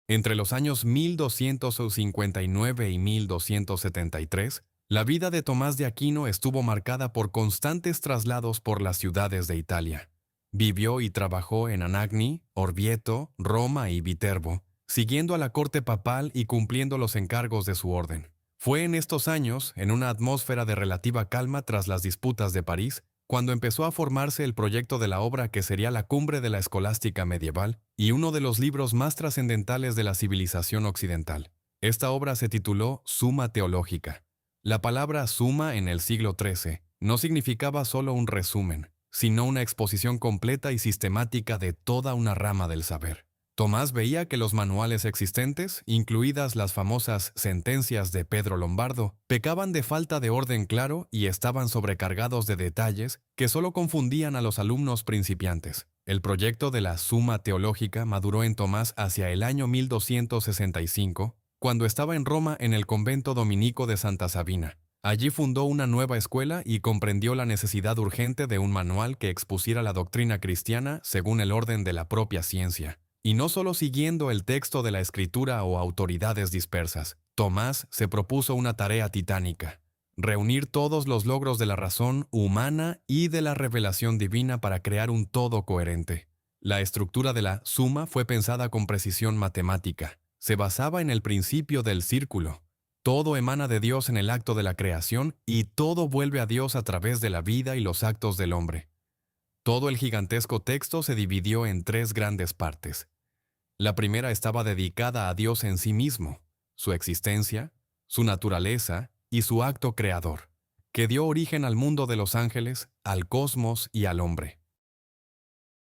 Entre los años 1259 y 1273, la vida de Tomás de Aquino estuvo marcada por constantes traslados por las ciudades de Italia. Vivió y trabajó en Anagni, Orvieto, Roma y Viterbo, siguiendo a la corte papal y cumpliendo los encargos de su orden. Fue en estos años, en una atmósfera de relativa calma tras las disputas de París, cuando empezó a formarse el proyecto de la obra que sería la cumbre de la escolástica medieval y uno de los libros más trascendentales de la civilización occidental. Esta obra se tituló Summa Theologica. La palabra suma en el siglo XIII no significaba solo un resumen, sino una exposición completa y sistemática de toda una rama del saber. Tomás veía que los manuales existentes, incluidas las famosas sentencias de Pedro Lombardo, pecaban de falta de orden claro y estaban sobrecargados de detalles que solo confundían a los alumnos principiantes. El proyecto de la Summa Teológica maduró en Tomás hacia el año 1265, cuando estaba en Roma en el convento dominico de Santa Sabina. Allí fundó una nueva escuela y comprendió la necesidad urgente de un manual que expusiera la doctrina cristiana según el orden de la propia ciencia. Y no solo siguiendo el texto de la Escritura o autoridades dispersas, Tomás se propuso una tarea titánica: reunir todos los logros de la razón humana y de la revelación divina para crear un todo coherente. La estructura de la Suma fue pensada con precisión matemática. Se basaba en el principio del círculo. Todo emana de Dios en el acto de la creación y todo vuelve a Dios a través de la vida y los actos del hombre. Todo el gigantesco texto se dividió en 3 grandes partes. La primera estaba dedicada a Dios en sí mismo, su existencia, su naturaleza y su acto creador, que dio origen al mundo de los ángeles, al cosmos y al hombre.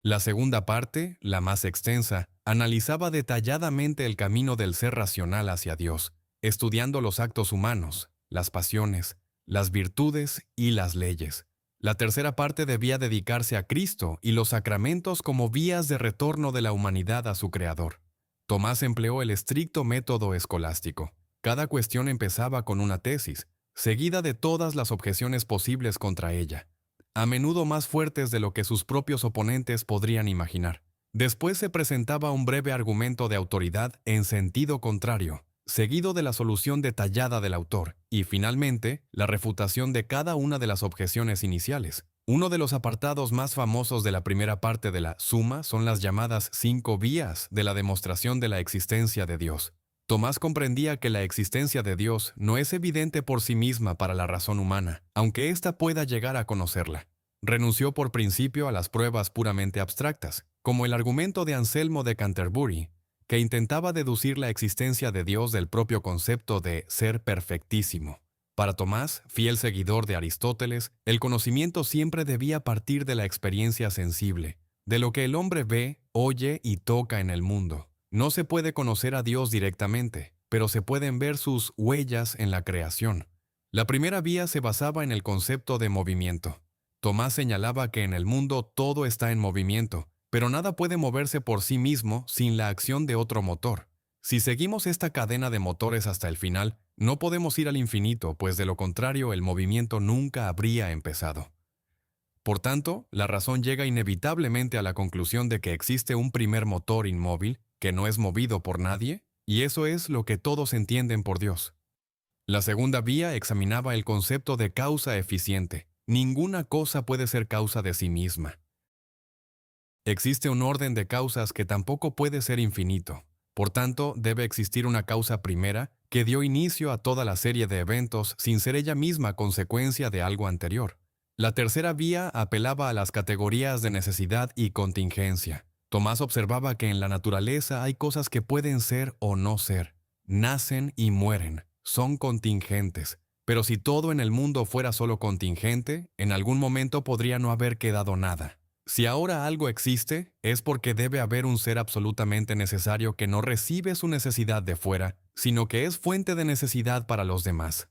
La segunda parte, la más extensa, analizaba detalladamente el camino del ser racional hacia Dios, estudiando los actos humanos, las pasiones, las virtudes y las leyes. La tercera parte debía dedicarse a Cristo y los sacramentos como vías de retorno de la humanidad a su Creador. Tomás empleó el estricto método escolástico. Cada cuestión empezaba con una tesis, seguida de todas las objeciones posibles contra ella, a menudo más fuertes de lo que sus propios oponentes podrían imaginar. Después se presentaba un breve argumento de autoridad en sentido contrario, seguido de la solución detallada del autor, y finalmente, la refutación de cada una de las objeciones iniciales. Uno de los apartados más famosos de la primera parte de la Suma son las llamadas 5 vías de la demostración de la existencia de Dios. Tomás comprendía que la existencia de Dios no es evidente por sí misma para la razón humana, aunque ésta pueda llegar a conocerla. Renunció por principio a las pruebas puramente abstractas, como el argumento de Anselmo de Canterbury, que intentaba deducir la existencia de Dios del propio concepto de ser perfectísimo. Para Tomás, fiel seguidor de Aristóteles, el conocimiento siempre debía partir de la experiencia sensible, de lo que el hombre ve, oye y toca en el mundo. No se puede conocer a Dios directamente, pero se pueden ver sus huellas en la creación. La primera vía se basaba en el concepto de movimiento. Tomás señalaba que en el mundo todo está en movimiento, pero nada puede moverse por sí mismo sin la acción de otro motor. Si seguimos esta cadena de motores hasta el final, no podemos ir al infinito, pues de lo contrario el movimiento nunca habría empezado. Por tanto, la razón llega inevitablemente a la conclusión de que existe un primer motor inmóvil que no es movido por nadie, y eso es lo que todos entienden por Dios. La segunda vía examinaba el concepto de causa eficiente. Ninguna cosa puede ser causa de sí misma. Existe un orden de causas que tampoco puede ser infinito. Por tanto, debe existir una causa primera que dio inicio a toda la serie de eventos sin ser ella misma consecuencia de algo anterior. La tercera vía apelaba a las categorías de necesidad y contingencia. Tomás observaba que en la naturaleza hay cosas que pueden ser o no ser. Nacen y mueren. Son contingentes. Pero si todo en el mundo fuera solo contingente, en algún momento podría no haber quedado nada. Si ahora algo existe, es porque debe haber un ser absolutamente necesario que no recibe su necesidad de fuera, sino que es fuente de necesidad para los demás.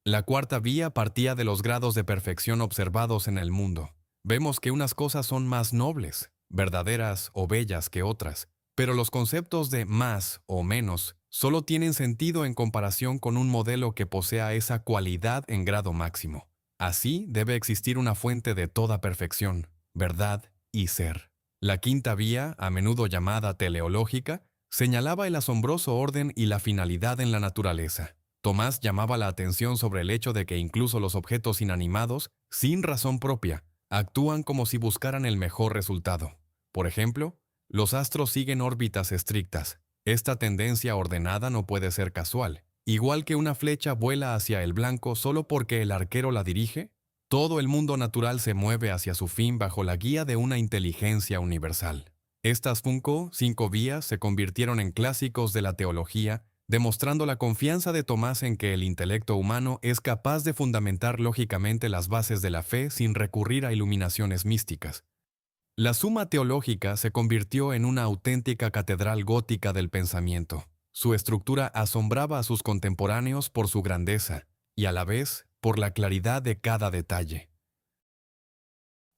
La cuarta vía partía de los grados de perfección observados en el mundo. Vemos que unas cosas son más nobles, verdaderas o bellas que otras, pero los conceptos de más o menos solo tienen sentido en comparación con un modelo que posea esa cualidad en grado máximo. Así debe existir una fuente de toda perfección, verdad y ser. La quinta vía, a menudo llamada teleológica, señalaba el asombroso orden y la finalidad en la naturaleza. Tomás llamaba la atención sobre el hecho de que incluso los objetos inanimados, sin razón propia, actúan como si buscaran el mejor resultado. Por ejemplo, los astros siguen órbitas estrictas. Esta tendencia ordenada no puede ser casual. Igual que una flecha vuela hacia el blanco solo porque el arquero la dirige, todo el mundo natural se mueve hacia su fin bajo la guía de una inteligencia universal. Estas cinco vías se convirtieron en clásicos de la teología, demostrando la confianza de Tomás en que el intelecto humano es capaz de fundamentar lógicamente las bases de la fe sin recurrir a iluminaciones místicas. La Suma Teológica se convirtió en una auténtica catedral gótica del pensamiento. Su estructura asombraba a sus contemporáneos por su grandeza y a la vez por la claridad de cada detalle.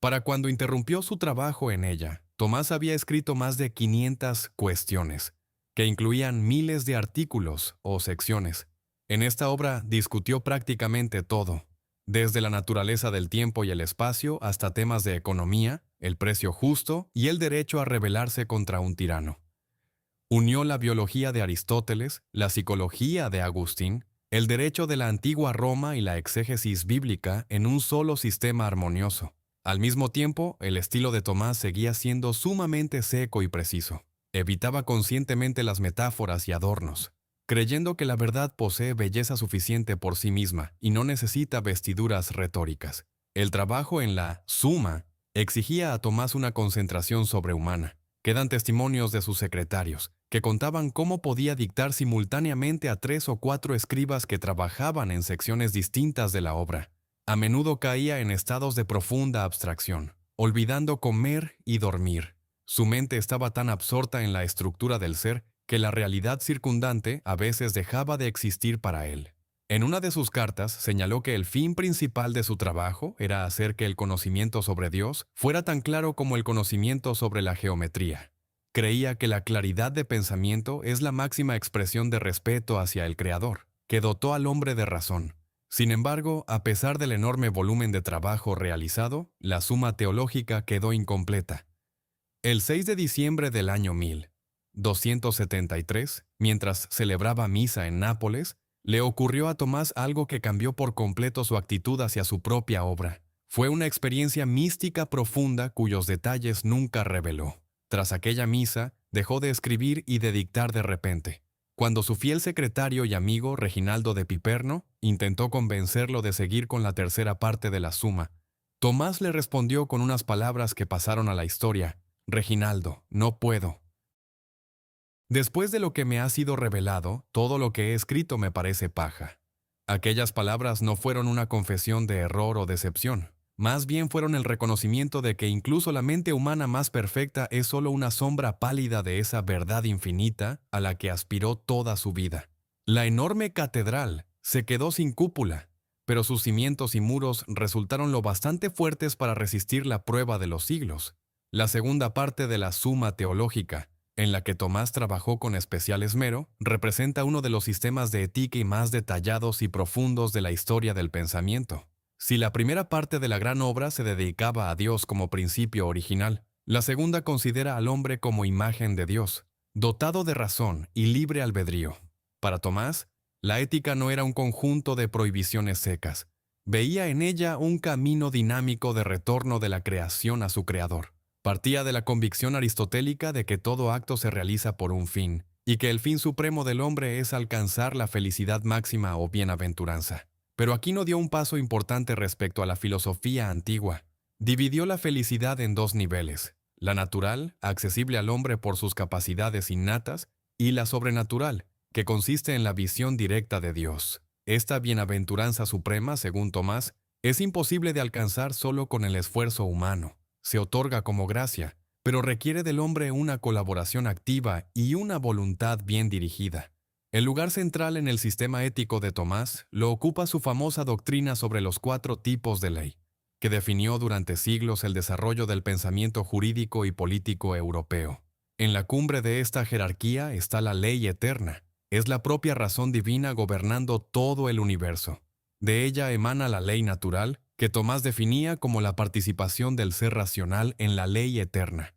Para cuando interrumpió su trabajo en ella, Tomás había escrito más de 500 cuestiones, que incluían miles de artículos o secciones. En esta obra discutió prácticamente todo, desde la naturaleza del tiempo y el espacio hasta temas de economía, el precio justo y el derecho a rebelarse contra un tirano. Unió la biología de Aristóteles, la psicología de Agustín, el derecho de la antigua Roma y la exégesis bíblica en un solo sistema armonioso. Al mismo tiempo, el estilo de Tomás seguía siendo sumamente seco y preciso. Evitaba conscientemente las metáforas y adornos, creyendo que la verdad posee belleza suficiente por sí misma y no necesita vestiduras retóricas. El trabajo en la Suma exigía a Tomás una concentración sobrehumana. Quedan testimonios de sus secretarios, que contaban cómo podía dictar simultáneamente a 3 o 4 escribas que trabajaban en secciones distintas de la obra. A menudo caía en estados de profunda abstracción, olvidando comer y dormir. Su mente estaba tan absorta en la estructura del ser que la realidad circundante a veces dejaba de existir para él. En una de sus cartas señaló que el fin principal de su trabajo era hacer que el conocimiento sobre Dios fuera tan claro como el conocimiento sobre la geometría. Creía que la claridad de pensamiento es la máxima expresión de respeto hacia el Creador, que dotó al hombre de razón. Sin embargo, a pesar del enorme volumen de trabajo realizado, la Suma Teológica quedó incompleta. El 6 de diciembre del año 1273, mientras celebraba misa en Nápoles, le ocurrió a Tomás algo que cambió por completo su actitud hacia su propia obra. Fue una experiencia mística profunda cuyos detalles nunca reveló. Tras aquella misa, dejó de escribir y de dictar de repente. Cuando su fiel secretario y amigo Reginaldo de Piperno intentó convencerlo de seguir con la tercera parte de la Suma, Tomás le respondió con unas palabras que pasaron a la historia: «Reginaldo, no puedo. Después de lo que me ha sido revelado, todo lo que he escrito me parece paja». Aquellas palabras no fueron una confesión de error o decepción. Más bien fueron el reconocimiento de que incluso la mente humana más perfecta es solo una sombra pálida de esa verdad infinita a la que aspiró toda su vida. La enorme catedral se quedó sin cúpula, pero sus cimientos y muros resultaron lo bastante fuertes para resistir la prueba de los siglos. La segunda parte de la Suma Teológica en la que Tomás trabajó con especial esmero, representa uno de los sistemas de ética más detallados y profundos de la historia del pensamiento. Si la primera parte de la gran obra se dedicaba a Dios como principio original, la segunda considera al hombre como imagen de Dios, dotado de razón y libre albedrío. Para Tomás, la ética no era un conjunto de prohibiciones secas. Veía en ella un camino dinámico de retorno de la creación a su creador. Partía de la convicción aristotélica de que todo acto se realiza por un fin, y que el fin supremo del hombre es alcanzar la felicidad máxima o bienaventuranza. Pero aquí no dio un paso importante respecto a la filosofía antigua. Dividió la felicidad en dos niveles: la natural, accesible al hombre por sus capacidades innatas, y la sobrenatural, que consiste en la visión directa de Dios. Esta bienaventuranza suprema, según Tomás, es imposible de alcanzar solo con el esfuerzo humano. Se otorga como gracia, pero requiere del hombre una colaboración activa y una voluntad bien dirigida. El lugar central en el sistema ético de Tomás lo ocupa su famosa doctrina sobre los 4 tipos de ley, que definió durante siglos el desarrollo del pensamiento jurídico y político europeo. En la cumbre de esta jerarquía está la ley eterna. Es la propia razón divina gobernando todo el universo. De ella emana la ley natural, que Tomás definía como la participación del ser racional en la ley eterna.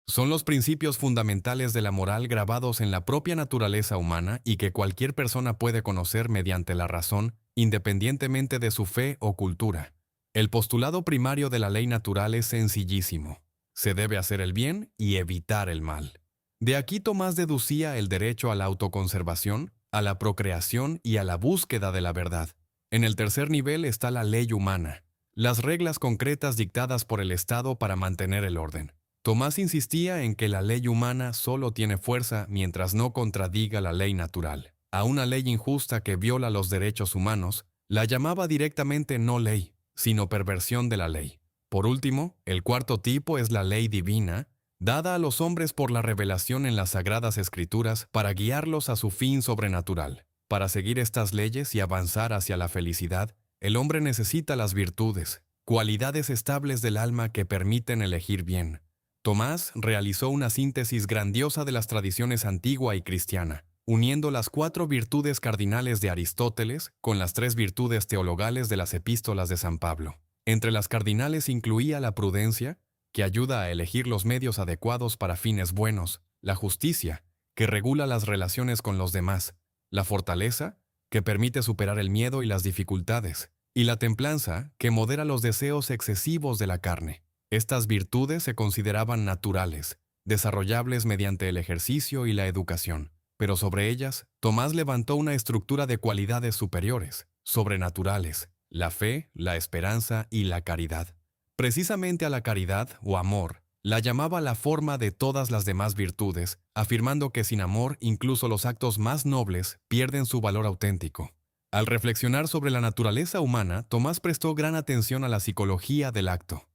Son los principios fundamentales de la moral grabados en la propia naturaleza humana y que cualquier persona puede conocer mediante la razón, independientemente de su fe o cultura. El postulado primario de la ley natural es sencillísimo. Se debe hacer el bien y evitar el mal. De aquí Tomás deducía el derecho a la autoconservación, a la procreación y a la búsqueda de la verdad. En el tercer nivel está la ley humana, las reglas concretas dictadas por el Estado para mantener el orden. Tomás insistía en que la ley humana solo tiene fuerza mientras no contradiga la ley natural. A una ley injusta que viola los derechos humanos, la llamaba directamente no ley, sino perversión de la ley. Por último, el cuarto tipo es la ley divina, dada a los hombres por la revelación en las Sagradas Escrituras para guiarlos a su fin sobrenatural. Para seguir estas leyes y avanzar hacia la felicidad, el hombre necesita las virtudes, cualidades estables del alma que permiten elegir bien. Tomás realizó una síntesis grandiosa de las tradiciones antigua y cristiana, uniendo las 4 virtudes cardinales de Aristóteles con las 3 virtudes teologales de las epístolas de San Pablo. Entre las cardinales incluía la prudencia, que ayuda a elegir los medios adecuados para fines buenos; la justicia, que regula las relaciones con los demás; la fortaleza, que permite superar el miedo y las dificultades; y la templanza, que modera los deseos excesivos de la carne. Estas virtudes se consideraban naturales, desarrollables mediante el ejercicio y la educación, pero sobre ellas, Tomás levantó una estructura de cualidades superiores, sobrenaturales: la fe, la esperanza y la caridad. Precisamente a la caridad, o amor, la llamaba la forma de todas las demás virtudes, afirmando que sin amor incluso los actos más nobles pierden su valor auténtico. Al reflexionar sobre la naturaleza humana, Tomás prestó gran atención a la psicología del acto.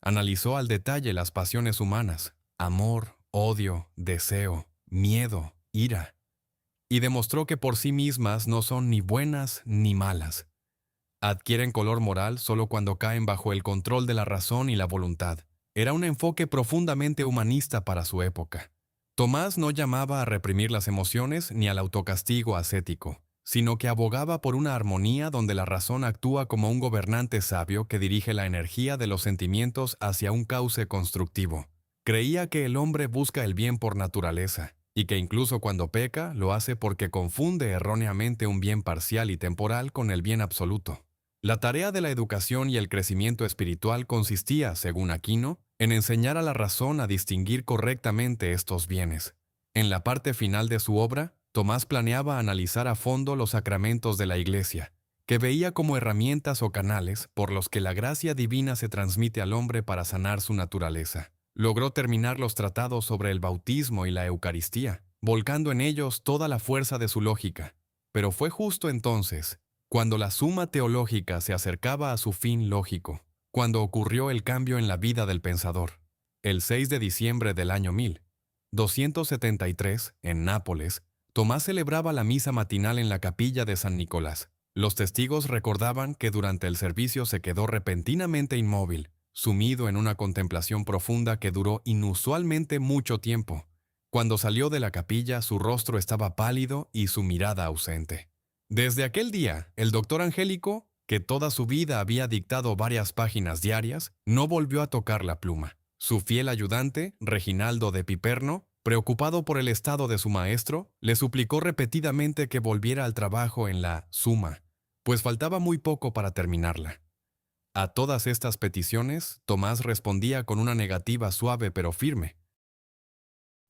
Analizó al detalle las pasiones humanas: amor, odio, deseo, miedo, ira, y demostró que por sí mismas no son ni buenas ni malas. Adquieren color moral solo cuando caen bajo el control de la razón y la voluntad. Era un enfoque profundamente humanista para su época. Tomás no llamaba a reprimir las emociones ni al autocastigo ascético, sino que abogaba por una armonía donde la razón actúa como un gobernante sabio que dirige la energía de los sentimientos hacia un cauce constructivo. Creía que el hombre busca el bien por naturaleza, y que incluso cuando peca, lo hace porque confunde erróneamente un bien parcial y temporal con el bien absoluto. La tarea de la educación y el crecimiento espiritual consistía, según Aquino, en enseñar a la razón a distinguir correctamente estos bienes. En la parte final de su obra, Tomás planeaba analizar a fondo los sacramentos de la Iglesia, que veía como herramientas o canales por los que la gracia divina se transmite al hombre para sanar su naturaleza. Logró terminar los tratados sobre el bautismo y la Eucaristía, volcando en ellos toda la fuerza de su lógica. Pero fue justo entonces, cuando la suma teológica se acercaba a su fin lógico, cuando ocurrió el cambio en la vida del pensador. El 6 de diciembre del año 1273, en Nápoles, Tomás celebraba la misa matinal en la capilla de San Nicolás. Los testigos recordaban que durante el servicio se quedó repentinamente inmóvil, sumido en una contemplación profunda que duró inusualmente mucho tiempo. Cuando salió de la capilla, su rostro estaba pálido y su mirada ausente. Desde aquel día, el doctor Angélico, que toda su vida había dictado varias páginas diarias, no volvió a tocar la pluma. Su fiel ayudante, Reginaldo de Piperno, preocupado por el estado de su maestro, le suplicó repetidamente que volviera al trabajo en la Suma, pues faltaba muy poco para terminarla. A todas estas peticiones, Tomás respondía con una negativa suave pero firme.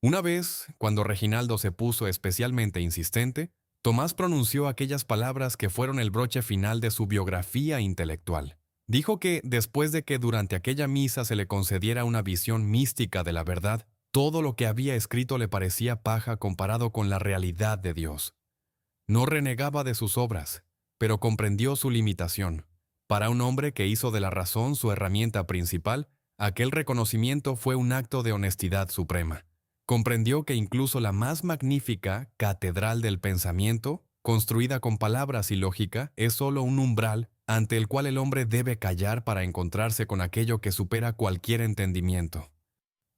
Una vez, cuando Reginaldo se puso especialmente insistente, Tomás pronunció aquellas palabras que fueron el broche final de su biografía intelectual. Dijo que, después de que durante aquella misa se le concediera una visión mística de la verdad, todo lo que había escrito le parecía paja comparado con la realidad de Dios. No renegaba de sus obras, pero comprendió su limitación. Para un hombre que hizo de la razón su herramienta principal, aquel reconocimiento fue un acto de honestidad suprema. Comprendió que incluso la más magnífica catedral del pensamiento, construida con palabras y lógica, es solo un umbral ante el cual el hombre debe callar para encontrarse con aquello que supera cualquier entendimiento.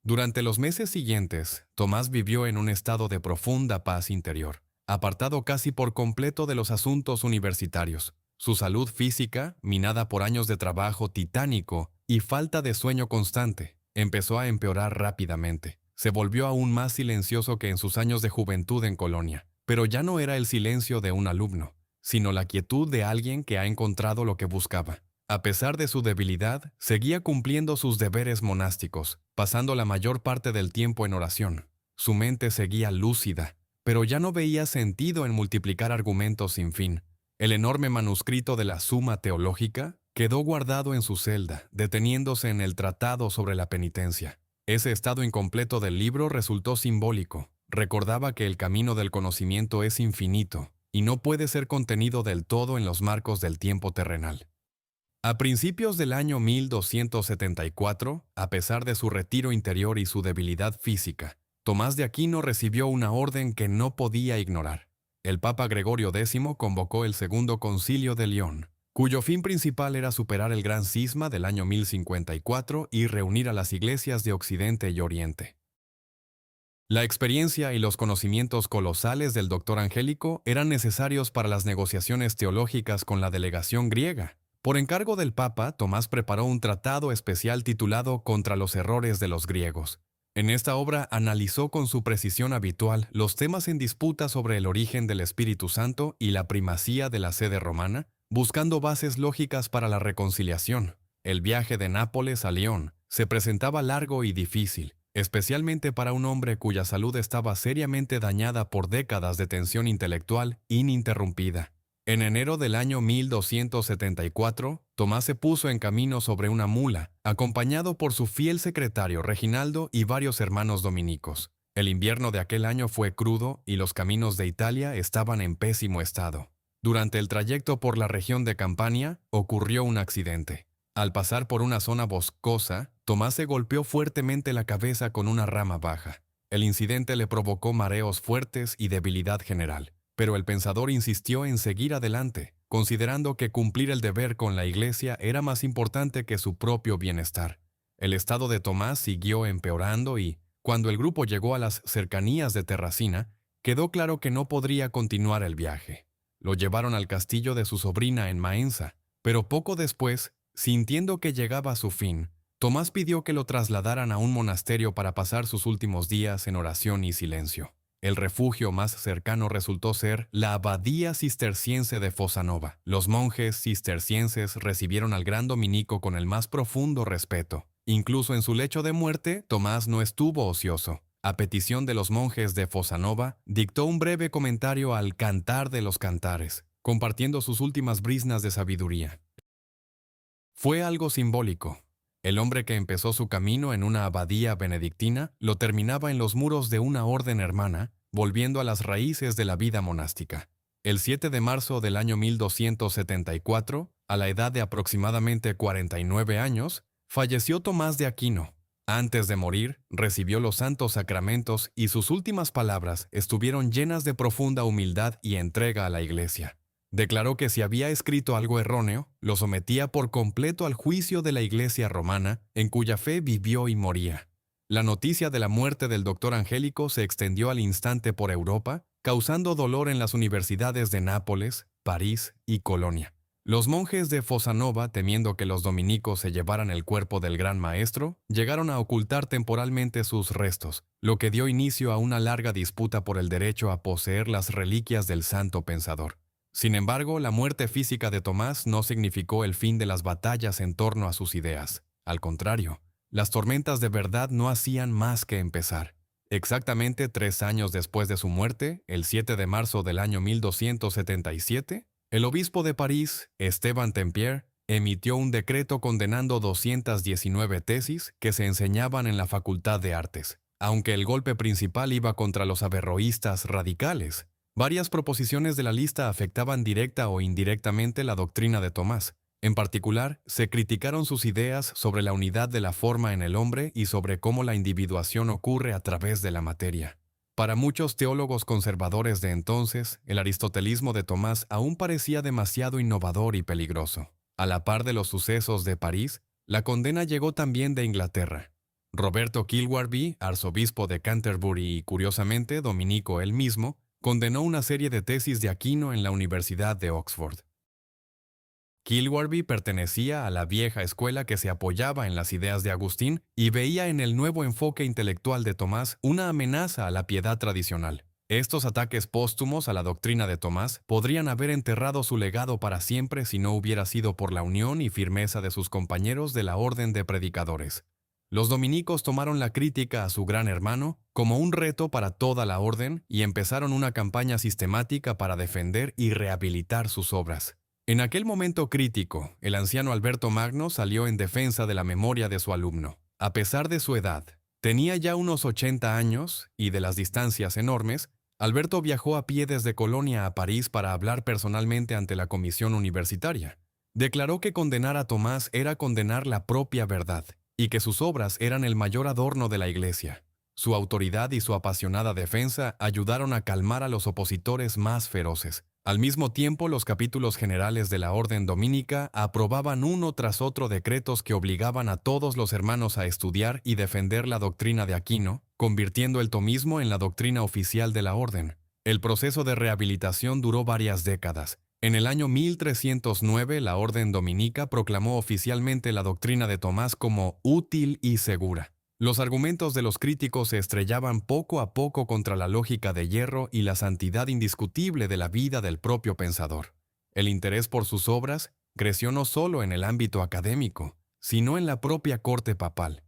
Durante los meses siguientes, Tomás vivió en un estado de profunda paz interior, apartado casi por completo de los asuntos universitarios. Su salud física, minada por años de trabajo titánico y falta de sueño constante, empezó a empeorar rápidamente. Se volvió aún más silencioso que en sus años de juventud en Colonia, pero ya no era el silencio de un alumno, sino la quietud de alguien que ha encontrado lo que buscaba. A pesar de su debilidad, seguía cumpliendo sus deberes monásticos, pasando la mayor parte del tiempo en oración. Su mente seguía lúcida, pero ya no veía sentido en multiplicar argumentos sin fin. El enorme manuscrito de la Suma Teológica quedó guardado en su celda, deteniéndose en el Tratado sobre la Penitencia. Ese estado incompleto del libro resultó simbólico. Recordaba que el camino del conocimiento es infinito y no puede ser contenido del todo en los marcos del tiempo terrenal. A principios del año 1274, a pesar de su retiro interior y su debilidad física, Tomás de Aquino recibió una orden que no podía ignorar. El Papa Gregorio X convocó el Segundo Concilio de León, cuyo fin principal era superar el gran cisma del año 1054 y reunir a las iglesias de Occidente y Oriente. La experiencia y los conocimientos colosales del doctor Angélico eran necesarios para las negociaciones teológicas con la delegación griega. Por encargo del Papa, Tomás preparó un tratado especial titulado Contra los errores de los griegos. En esta obra analizó con su precisión habitual los temas en disputa sobre el origen del Espíritu Santo y la primacía de la sede romana, buscando bases lógicas para la reconciliación. El viaje de Nápoles a León se presentaba largo y difícil, especialmente para un hombre cuya salud estaba seriamente dañada por décadas de tensión intelectual ininterrumpida. En enero del año 1274, Tomás se puso en camino sobre una mula, acompañado por su fiel secretario Reginaldo y varios hermanos dominicos. El invierno de aquel año fue crudo y los caminos de Italia estaban en pésimo estado. Durante el trayecto por la región de Campania, ocurrió un accidente. Al pasar por una zona boscosa, Tomás se golpeó fuertemente la cabeza con una rama baja. El incidente le provocó mareos fuertes y debilidad general. Pero el pensador insistió en seguir adelante, considerando que cumplir el deber con la Iglesia era más importante que su propio bienestar. El estado de Tomás siguió empeorando y, cuando el grupo llegó a las cercanías de Terracina, quedó claro que no podría continuar el viaje. Lo llevaron al castillo de su sobrina en Maenza, pero poco después, sintiendo que llegaba a su fin, Tomás pidió que lo trasladaran a un monasterio para pasar sus últimos días en oración y silencio. El refugio más cercano resultó ser la abadía cisterciense de Fossanova. Los monjes cistercienses recibieron al gran dominico con el más profundo respeto. Incluso en su lecho de muerte, Tomás no estuvo ocioso. A petición de los monjes de Fossanova, dictó un breve comentario al Cantar de los Cantares, compartiendo sus últimas briznas de sabiduría. Fue algo simbólico. El hombre que empezó su camino en una abadía benedictina lo terminaba en los muros de una orden hermana, volviendo a las raíces de la vida monástica. El 7 de marzo del año 1274, a la edad de aproximadamente 49 años, falleció Tomás de Aquino. Antes de morir, recibió los santos sacramentos y sus últimas palabras estuvieron llenas de profunda humildad y entrega a la Iglesia. Declaró que si había escrito algo erróneo, lo sometía por completo al juicio de la Iglesia romana, en cuya fe vivió y moría. La noticia de la muerte del doctor Angélico se extendió al instante por Europa, causando dolor en las universidades de Nápoles, París y Colonia. Los monjes de Fossanova, temiendo que los dominicos se llevaran el cuerpo del gran maestro, llegaron a ocultar temporalmente sus restos, lo que dio inicio a una larga disputa por el derecho a poseer las reliquias del santo pensador. Sin embargo, la muerte física de Tomás no significó el fin de las batallas en torno a sus ideas. Al contrario, las tormentas de verdad no hacían más que empezar. Exactamente 3 años después de su muerte, el 7 de marzo del año 1277, el obispo de París, Esteban Tempier, emitió un decreto condenando 219 tesis que se enseñaban en la Facultad de Artes. Aunque el golpe principal iba contra los averroístas radicales, varias proposiciones de la lista afectaban directa o indirectamente la doctrina de Tomás. En particular, se criticaron sus ideas sobre la unidad de la forma en el hombre y sobre cómo la individuación ocurre a través de la materia. Para muchos teólogos conservadores de entonces, el aristotelismo de Tomás aún parecía demasiado innovador y peligroso. A la par de los sucesos de París, la condena llegó también de Inglaterra. Roberto Kilwarby, arzobispo de Canterbury y, curiosamente, dominico él mismo, condenó una serie de tesis de Aquino en la Universidad de Oxford. Kilwarby pertenecía a la vieja escuela que se apoyaba en las ideas de Agustín y veía en el nuevo enfoque intelectual de Tomás una amenaza a la piedad tradicional. Estos ataques póstumos a la doctrina de Tomás podrían haber enterrado su legado para siempre si no hubiera sido por la unión y firmeza de sus compañeros de la orden de predicadores. Los dominicos tomaron la crítica a su gran hermano como un reto para toda la orden y empezaron una campaña sistemática para defender y rehabilitar sus obras. En aquel momento crítico, el anciano Alberto Magno salió en defensa de la memoria de su alumno. A pesar de su edad, tenía ya unos 80 años y de las distancias enormes, Alberto viajó a pie desde Colonia a París para hablar personalmente ante la comisión universitaria. Declaró que condenar a Tomás era condenar la propia verdad y que sus obras eran el mayor adorno de la Iglesia. Su autoridad y su apasionada defensa ayudaron a calmar a los opositores más feroces. Al mismo tiempo, los capítulos generales de la Orden Dominica aprobaban uno tras otro decretos que obligaban a todos los hermanos a estudiar y defender la doctrina de Aquino, convirtiendo el tomismo en la doctrina oficial de la Orden. El proceso de rehabilitación duró varias décadas. En el año 1309, la Orden Dominica proclamó oficialmente la doctrina de Tomás como útil y segura. Los argumentos de los críticos se estrellaban poco a poco contra la lógica de hierro y la santidad indiscutible de la vida del propio pensador. El interés por sus obras creció no solo en el ámbito académico, sino en la propia corte papal.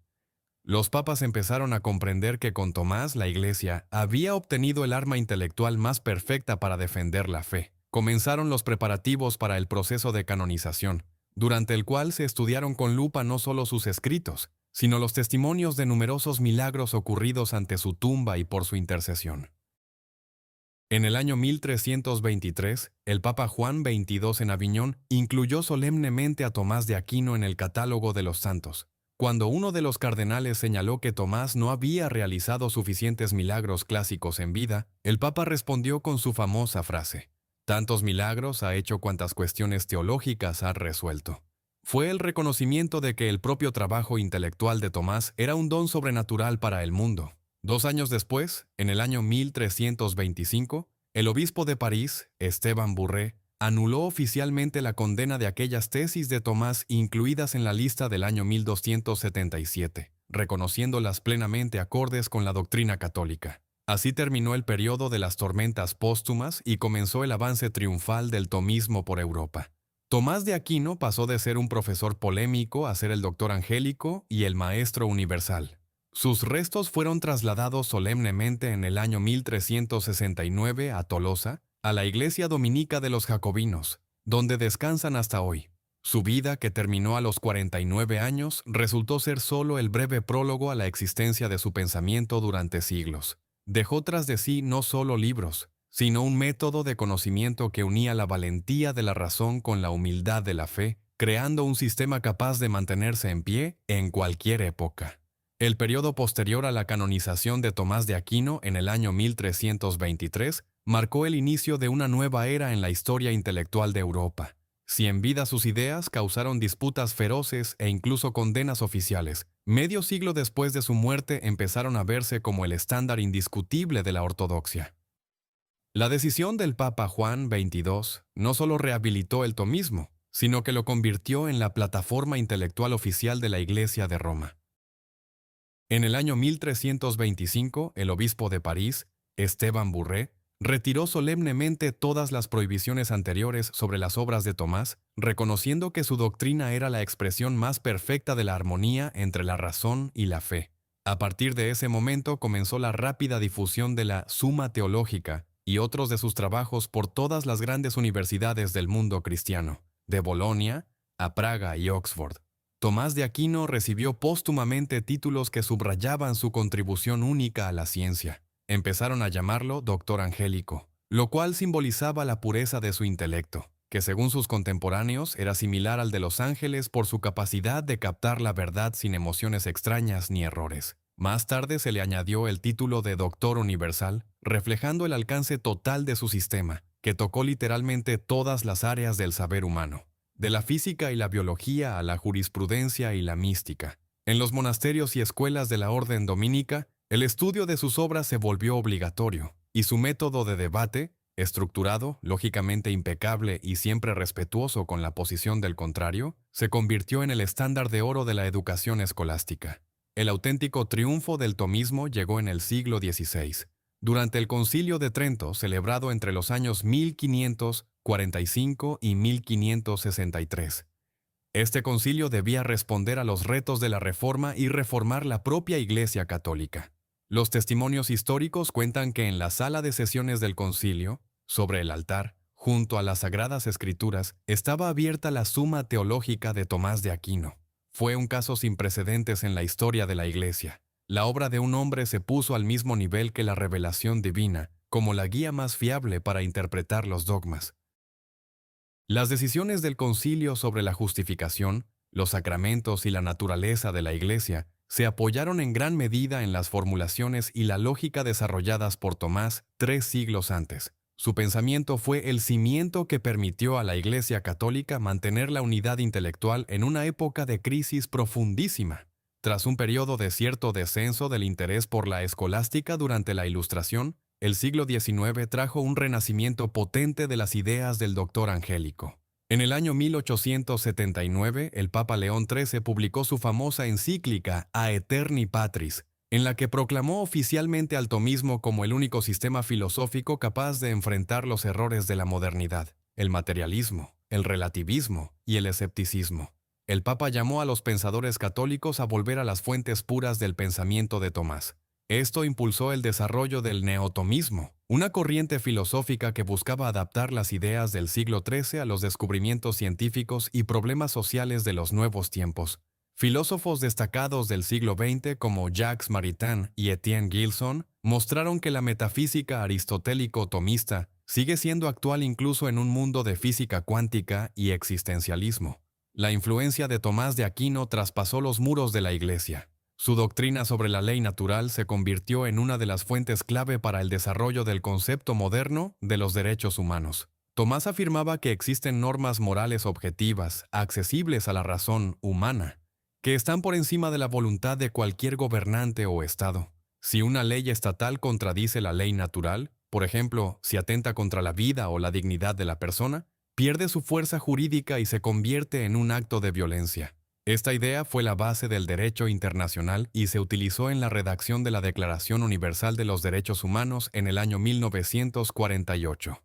Los papas empezaron a comprender que con Tomás la Iglesia había obtenido el arma intelectual más perfecta para defender la fe. Comenzaron los preparativos para el proceso de canonización, durante el cual se estudiaron con lupa no solo sus escritos, sino los testimonios de numerosos milagros ocurridos ante su tumba y por su intercesión. En el año 1323, el Papa Juan XXII en Aviñón incluyó solemnemente a Tomás de Aquino en el catálogo de los santos. Cuando uno de los cardenales señaló que Tomás no había realizado suficientes milagros clásicos en vida, el Papa respondió con su famosa frase: «Tantos milagros ha hecho cuantas cuestiones teológicas ha resuelto». Fue el reconocimiento de que el propio trabajo intelectual de Tomás era un don sobrenatural para el mundo. 2 años después, en el año 1325, el obispo de París, Esteban Bourré, anuló oficialmente la condena de aquellas tesis de Tomás incluidas en la lista del año 1277, reconociéndolas plenamente acordes con la doctrina católica. Así terminó el periodo de las tormentas póstumas y comenzó el avance triunfal del tomismo por Europa. Tomás de Aquino pasó de ser un profesor polémico a ser el doctor angélico y el maestro universal. Sus restos fueron trasladados solemnemente en el año 1369 a Tolosa, a la iglesia dominica de los jacobinos, donde descansan hasta hoy. Su vida, que terminó a los 49 años, resultó ser solo el breve prólogo a la existencia de su pensamiento durante siglos. Dejó tras de sí no solo libros, sino un método de conocimiento que unía la valentía de la razón con la humildad de la fe, creando un sistema capaz de mantenerse en pie en cualquier época. El periodo posterior a la canonización de Tomás de Aquino en el año 1323 marcó el inicio de una nueva era en la historia intelectual de Europa. Si en vida sus ideas causaron disputas feroces e incluso condenas oficiales, medio siglo después de su muerte empezaron a verse como el estándar indiscutible de la ortodoxia. La decisión del Papa Juan XXII no solo rehabilitó el tomismo, sino que lo convirtió en la plataforma intelectual oficial de la Iglesia de Roma. En el año 1325, el obispo de París, Esteban Bourré, retiró solemnemente todas las prohibiciones anteriores sobre las obras de Tomás, reconociendo que su doctrina era la expresión más perfecta de la armonía entre la razón y la fe. A partir de ese momento comenzó la rápida difusión de la Summa Teológica y otros de sus trabajos por todas las grandes universidades del mundo cristiano, de Bolonia a Praga y Oxford. Tomás de Aquino recibió póstumamente títulos que subrayaban su contribución única a la ciencia. Empezaron a llamarlo Doctor Angélico, lo cual simbolizaba la pureza de su intelecto, que según sus contemporáneos era similar al de los ángeles por su capacidad de captar la verdad sin emociones extrañas ni errores. Más tarde se le añadió el título de Doctor Universal, reflejando el alcance total de su sistema, que tocó literalmente todas las áreas del saber humano, de la física y la biología a la jurisprudencia y la mística. En los monasterios y escuelas de la orden dominica, el estudio de sus obras se volvió obligatorio, y su método de debate, estructurado, lógicamente impecable y siempre respetuoso con la posición del contrario, se convirtió en el estándar de oro de la educación escolástica. El auténtico triunfo del tomismo llegó en el siglo XVI, durante el Concilio de Trento, celebrado entre los años 1545 y 1563. Este concilio debía responder a los retos de la Reforma y reformar la propia Iglesia católica. Los testimonios históricos cuentan que en la sala de sesiones del concilio, sobre el altar, junto a las Sagradas Escrituras, estaba abierta la Summa Teológica de Tomás de Aquino. Fue un caso sin precedentes en la historia de la Iglesia. La obra de un hombre se puso al mismo nivel que la revelación divina, como la guía más fiable para interpretar los dogmas. Las decisiones del concilio sobre la justificación, los sacramentos y la naturaleza de la Iglesia se apoyaron en gran medida en las formulaciones y la lógica desarrolladas por Tomás 3 siglos antes. Su pensamiento fue el cimiento que permitió a la Iglesia católica mantener la unidad intelectual en una época de crisis profundísima. Tras un periodo de cierto descenso del interés por la escolástica durante la Ilustración, el siglo XIX trajo un renacimiento potente de las ideas del Doctor Angélico. En el año 1879, el Papa León XIII publicó su famosa encíclica Aeterni Patris, en la que proclamó oficialmente al tomismo como el único sistema filosófico capaz de enfrentar los errores de la modernidad, el materialismo, el relativismo y el escepticismo. El Papa llamó a los pensadores católicos a volver a las fuentes puras del pensamiento de Tomás. Esto impulsó el desarrollo del neotomismo, una corriente filosófica que buscaba adaptar las ideas del siglo XIII a los descubrimientos científicos y problemas sociales de los nuevos tiempos. Filósofos destacados del siglo XX como Jacques Maritain y Etienne Gilson mostraron que la metafísica aristotélico-tomista sigue siendo actual incluso en un mundo de física cuántica y existencialismo. La influencia de Tomás de Aquino traspasó los muros de la Iglesia. Su doctrina sobre la ley natural se convirtió en una de las fuentes clave para el desarrollo del concepto moderno de los derechos humanos. Tomás afirmaba que existen normas morales objetivas, accesibles a la razón humana, que están por encima de la voluntad de cualquier gobernante o Estado. Si una ley estatal contradice la ley natural, por ejemplo, si atenta contra la vida o la dignidad de la persona, pierde su fuerza jurídica y se convierte en un acto de violencia. Esta idea fue la base del derecho internacional y se utilizó en la redacción de la Declaración Universal de los Derechos Humanos en el año 1948.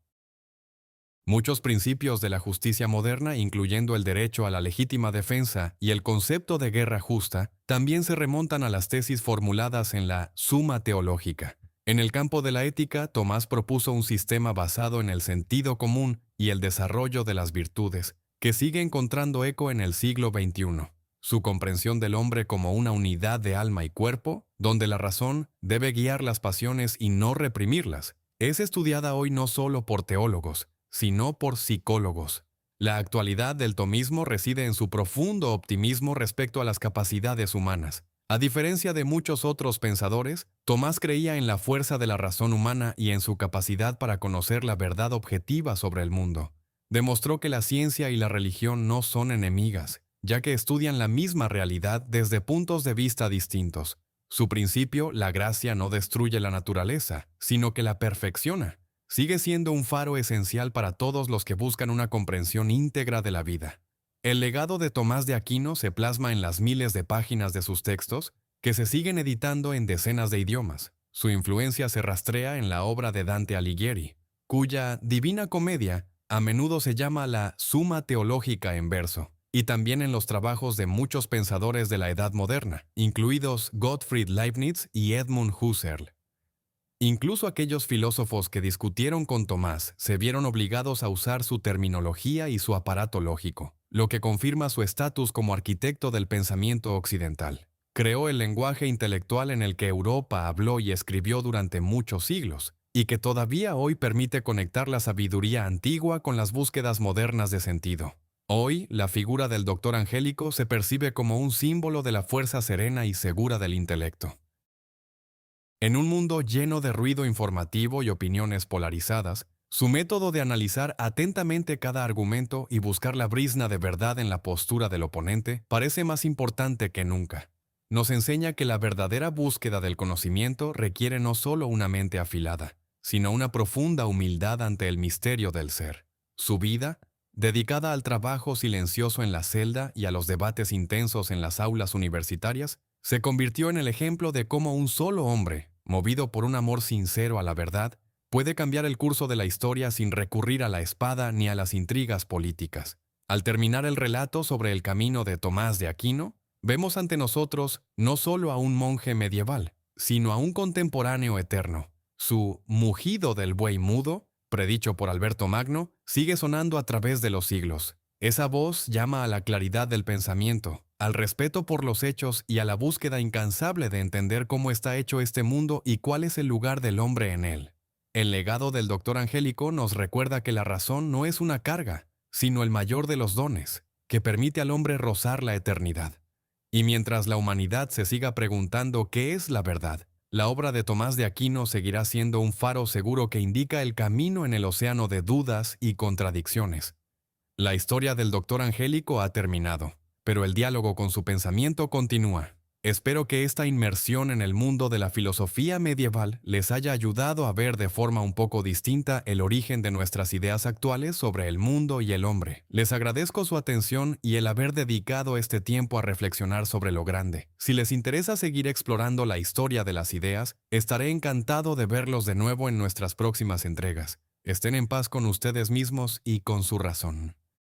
Muchos principios de la justicia moderna, incluyendo el derecho a la legítima defensa y el concepto de guerra justa, también se remontan a las tesis formuladas en la Summa Teológica. En el campo de la ética, Tomás propuso un sistema basado en el sentido común y el desarrollo de las virtudes, que sigue encontrando eco en el siglo XXI. Su comprensión del hombre como una unidad de alma y cuerpo, donde la razón debe guiar las pasiones y no reprimirlas, es estudiada hoy no solo por teólogos, sino por psicólogos. La actualidad del tomismo reside en su profundo optimismo respecto a las capacidades humanas. A diferencia de muchos otros pensadores, Tomás creía en la fuerza de la razón humana y en su capacidad para conocer la verdad objetiva sobre el mundo. Demostró que la ciencia y la religión no son enemigas, ya que estudian la misma realidad desde puntos de vista distintos. Su principio, la gracia no destruye la naturaleza, sino que la perfecciona. Sigue siendo un faro esencial para todos los que buscan una comprensión íntegra de la vida. El legado de Tomás de Aquino se plasma en las miles de páginas de sus textos, que se siguen editando en decenas de idiomas. Su influencia se rastrea en la obra de Dante Alighieri, cuya Divina Comedia a menudo se llama la Suma Teológica en verso, y también en los trabajos de muchos pensadores de la Edad Moderna, incluidos Gottfried Leibniz y Edmund Husserl. Incluso aquellos filósofos que discutieron con Tomás se vieron obligados a usar su terminología y su aparato lógico, lo que confirma su estatus como arquitecto del pensamiento occidental. Creó el lenguaje intelectual en el que Europa habló y escribió durante muchos siglos, y que todavía hoy permite conectar la sabiduría antigua con las búsquedas modernas de sentido. Hoy, la figura del doctor angélico se percibe como un símbolo de la fuerza serena y segura del intelecto. En un mundo lleno de ruido informativo y opiniones polarizadas, su método de analizar atentamente cada argumento y buscar la brizna de verdad en la postura del oponente parece más importante que nunca. Nos enseña que la verdadera búsqueda del conocimiento requiere no solo una mente afilada, sino una profunda humildad ante el misterio del ser. Su vida, dedicada al trabajo silencioso en la celda y a los debates intensos en las aulas universitarias, se convirtió en el ejemplo de cómo un solo hombre, movido por un amor sincero a la verdad, puede cambiar el curso de la historia sin recurrir a la espada ni a las intrigas políticas. Al terminar el relato sobre el camino de Tomás de Aquino, vemos ante nosotros no solo a un monje medieval, sino a un contemporáneo eterno. Su mugido del buey mudo, predicho por Alberto Magno, sigue sonando a través de los siglos. Esa voz llama a la claridad del pensamiento, al respeto por los hechos y a la búsqueda incansable de entender cómo está hecho este mundo y cuál es el lugar del hombre en él. El legado del doctor angélico nos recuerda que la razón no es una carga, sino el mayor de los dones, que permite al hombre rozar la eternidad. Y mientras la humanidad se siga preguntando qué es la verdad, la obra de Tomás de Aquino seguirá siendo un faro seguro que indica el camino en el océano de dudas y contradicciones. La historia del doctor angélico ha terminado, pero el diálogo con su pensamiento continúa. Espero que esta inmersión en el mundo de la filosofía medieval les haya ayudado a ver de forma un poco distinta el origen de nuestras ideas actuales sobre el mundo y el hombre. Les agradezco su atención y el haber dedicado este tiempo a reflexionar sobre lo grande. Si les interesa seguir explorando la historia de las ideas, estaré encantado de verlos de nuevo en nuestras próximas entregas. Estén en paz con ustedes mismos y con su razón.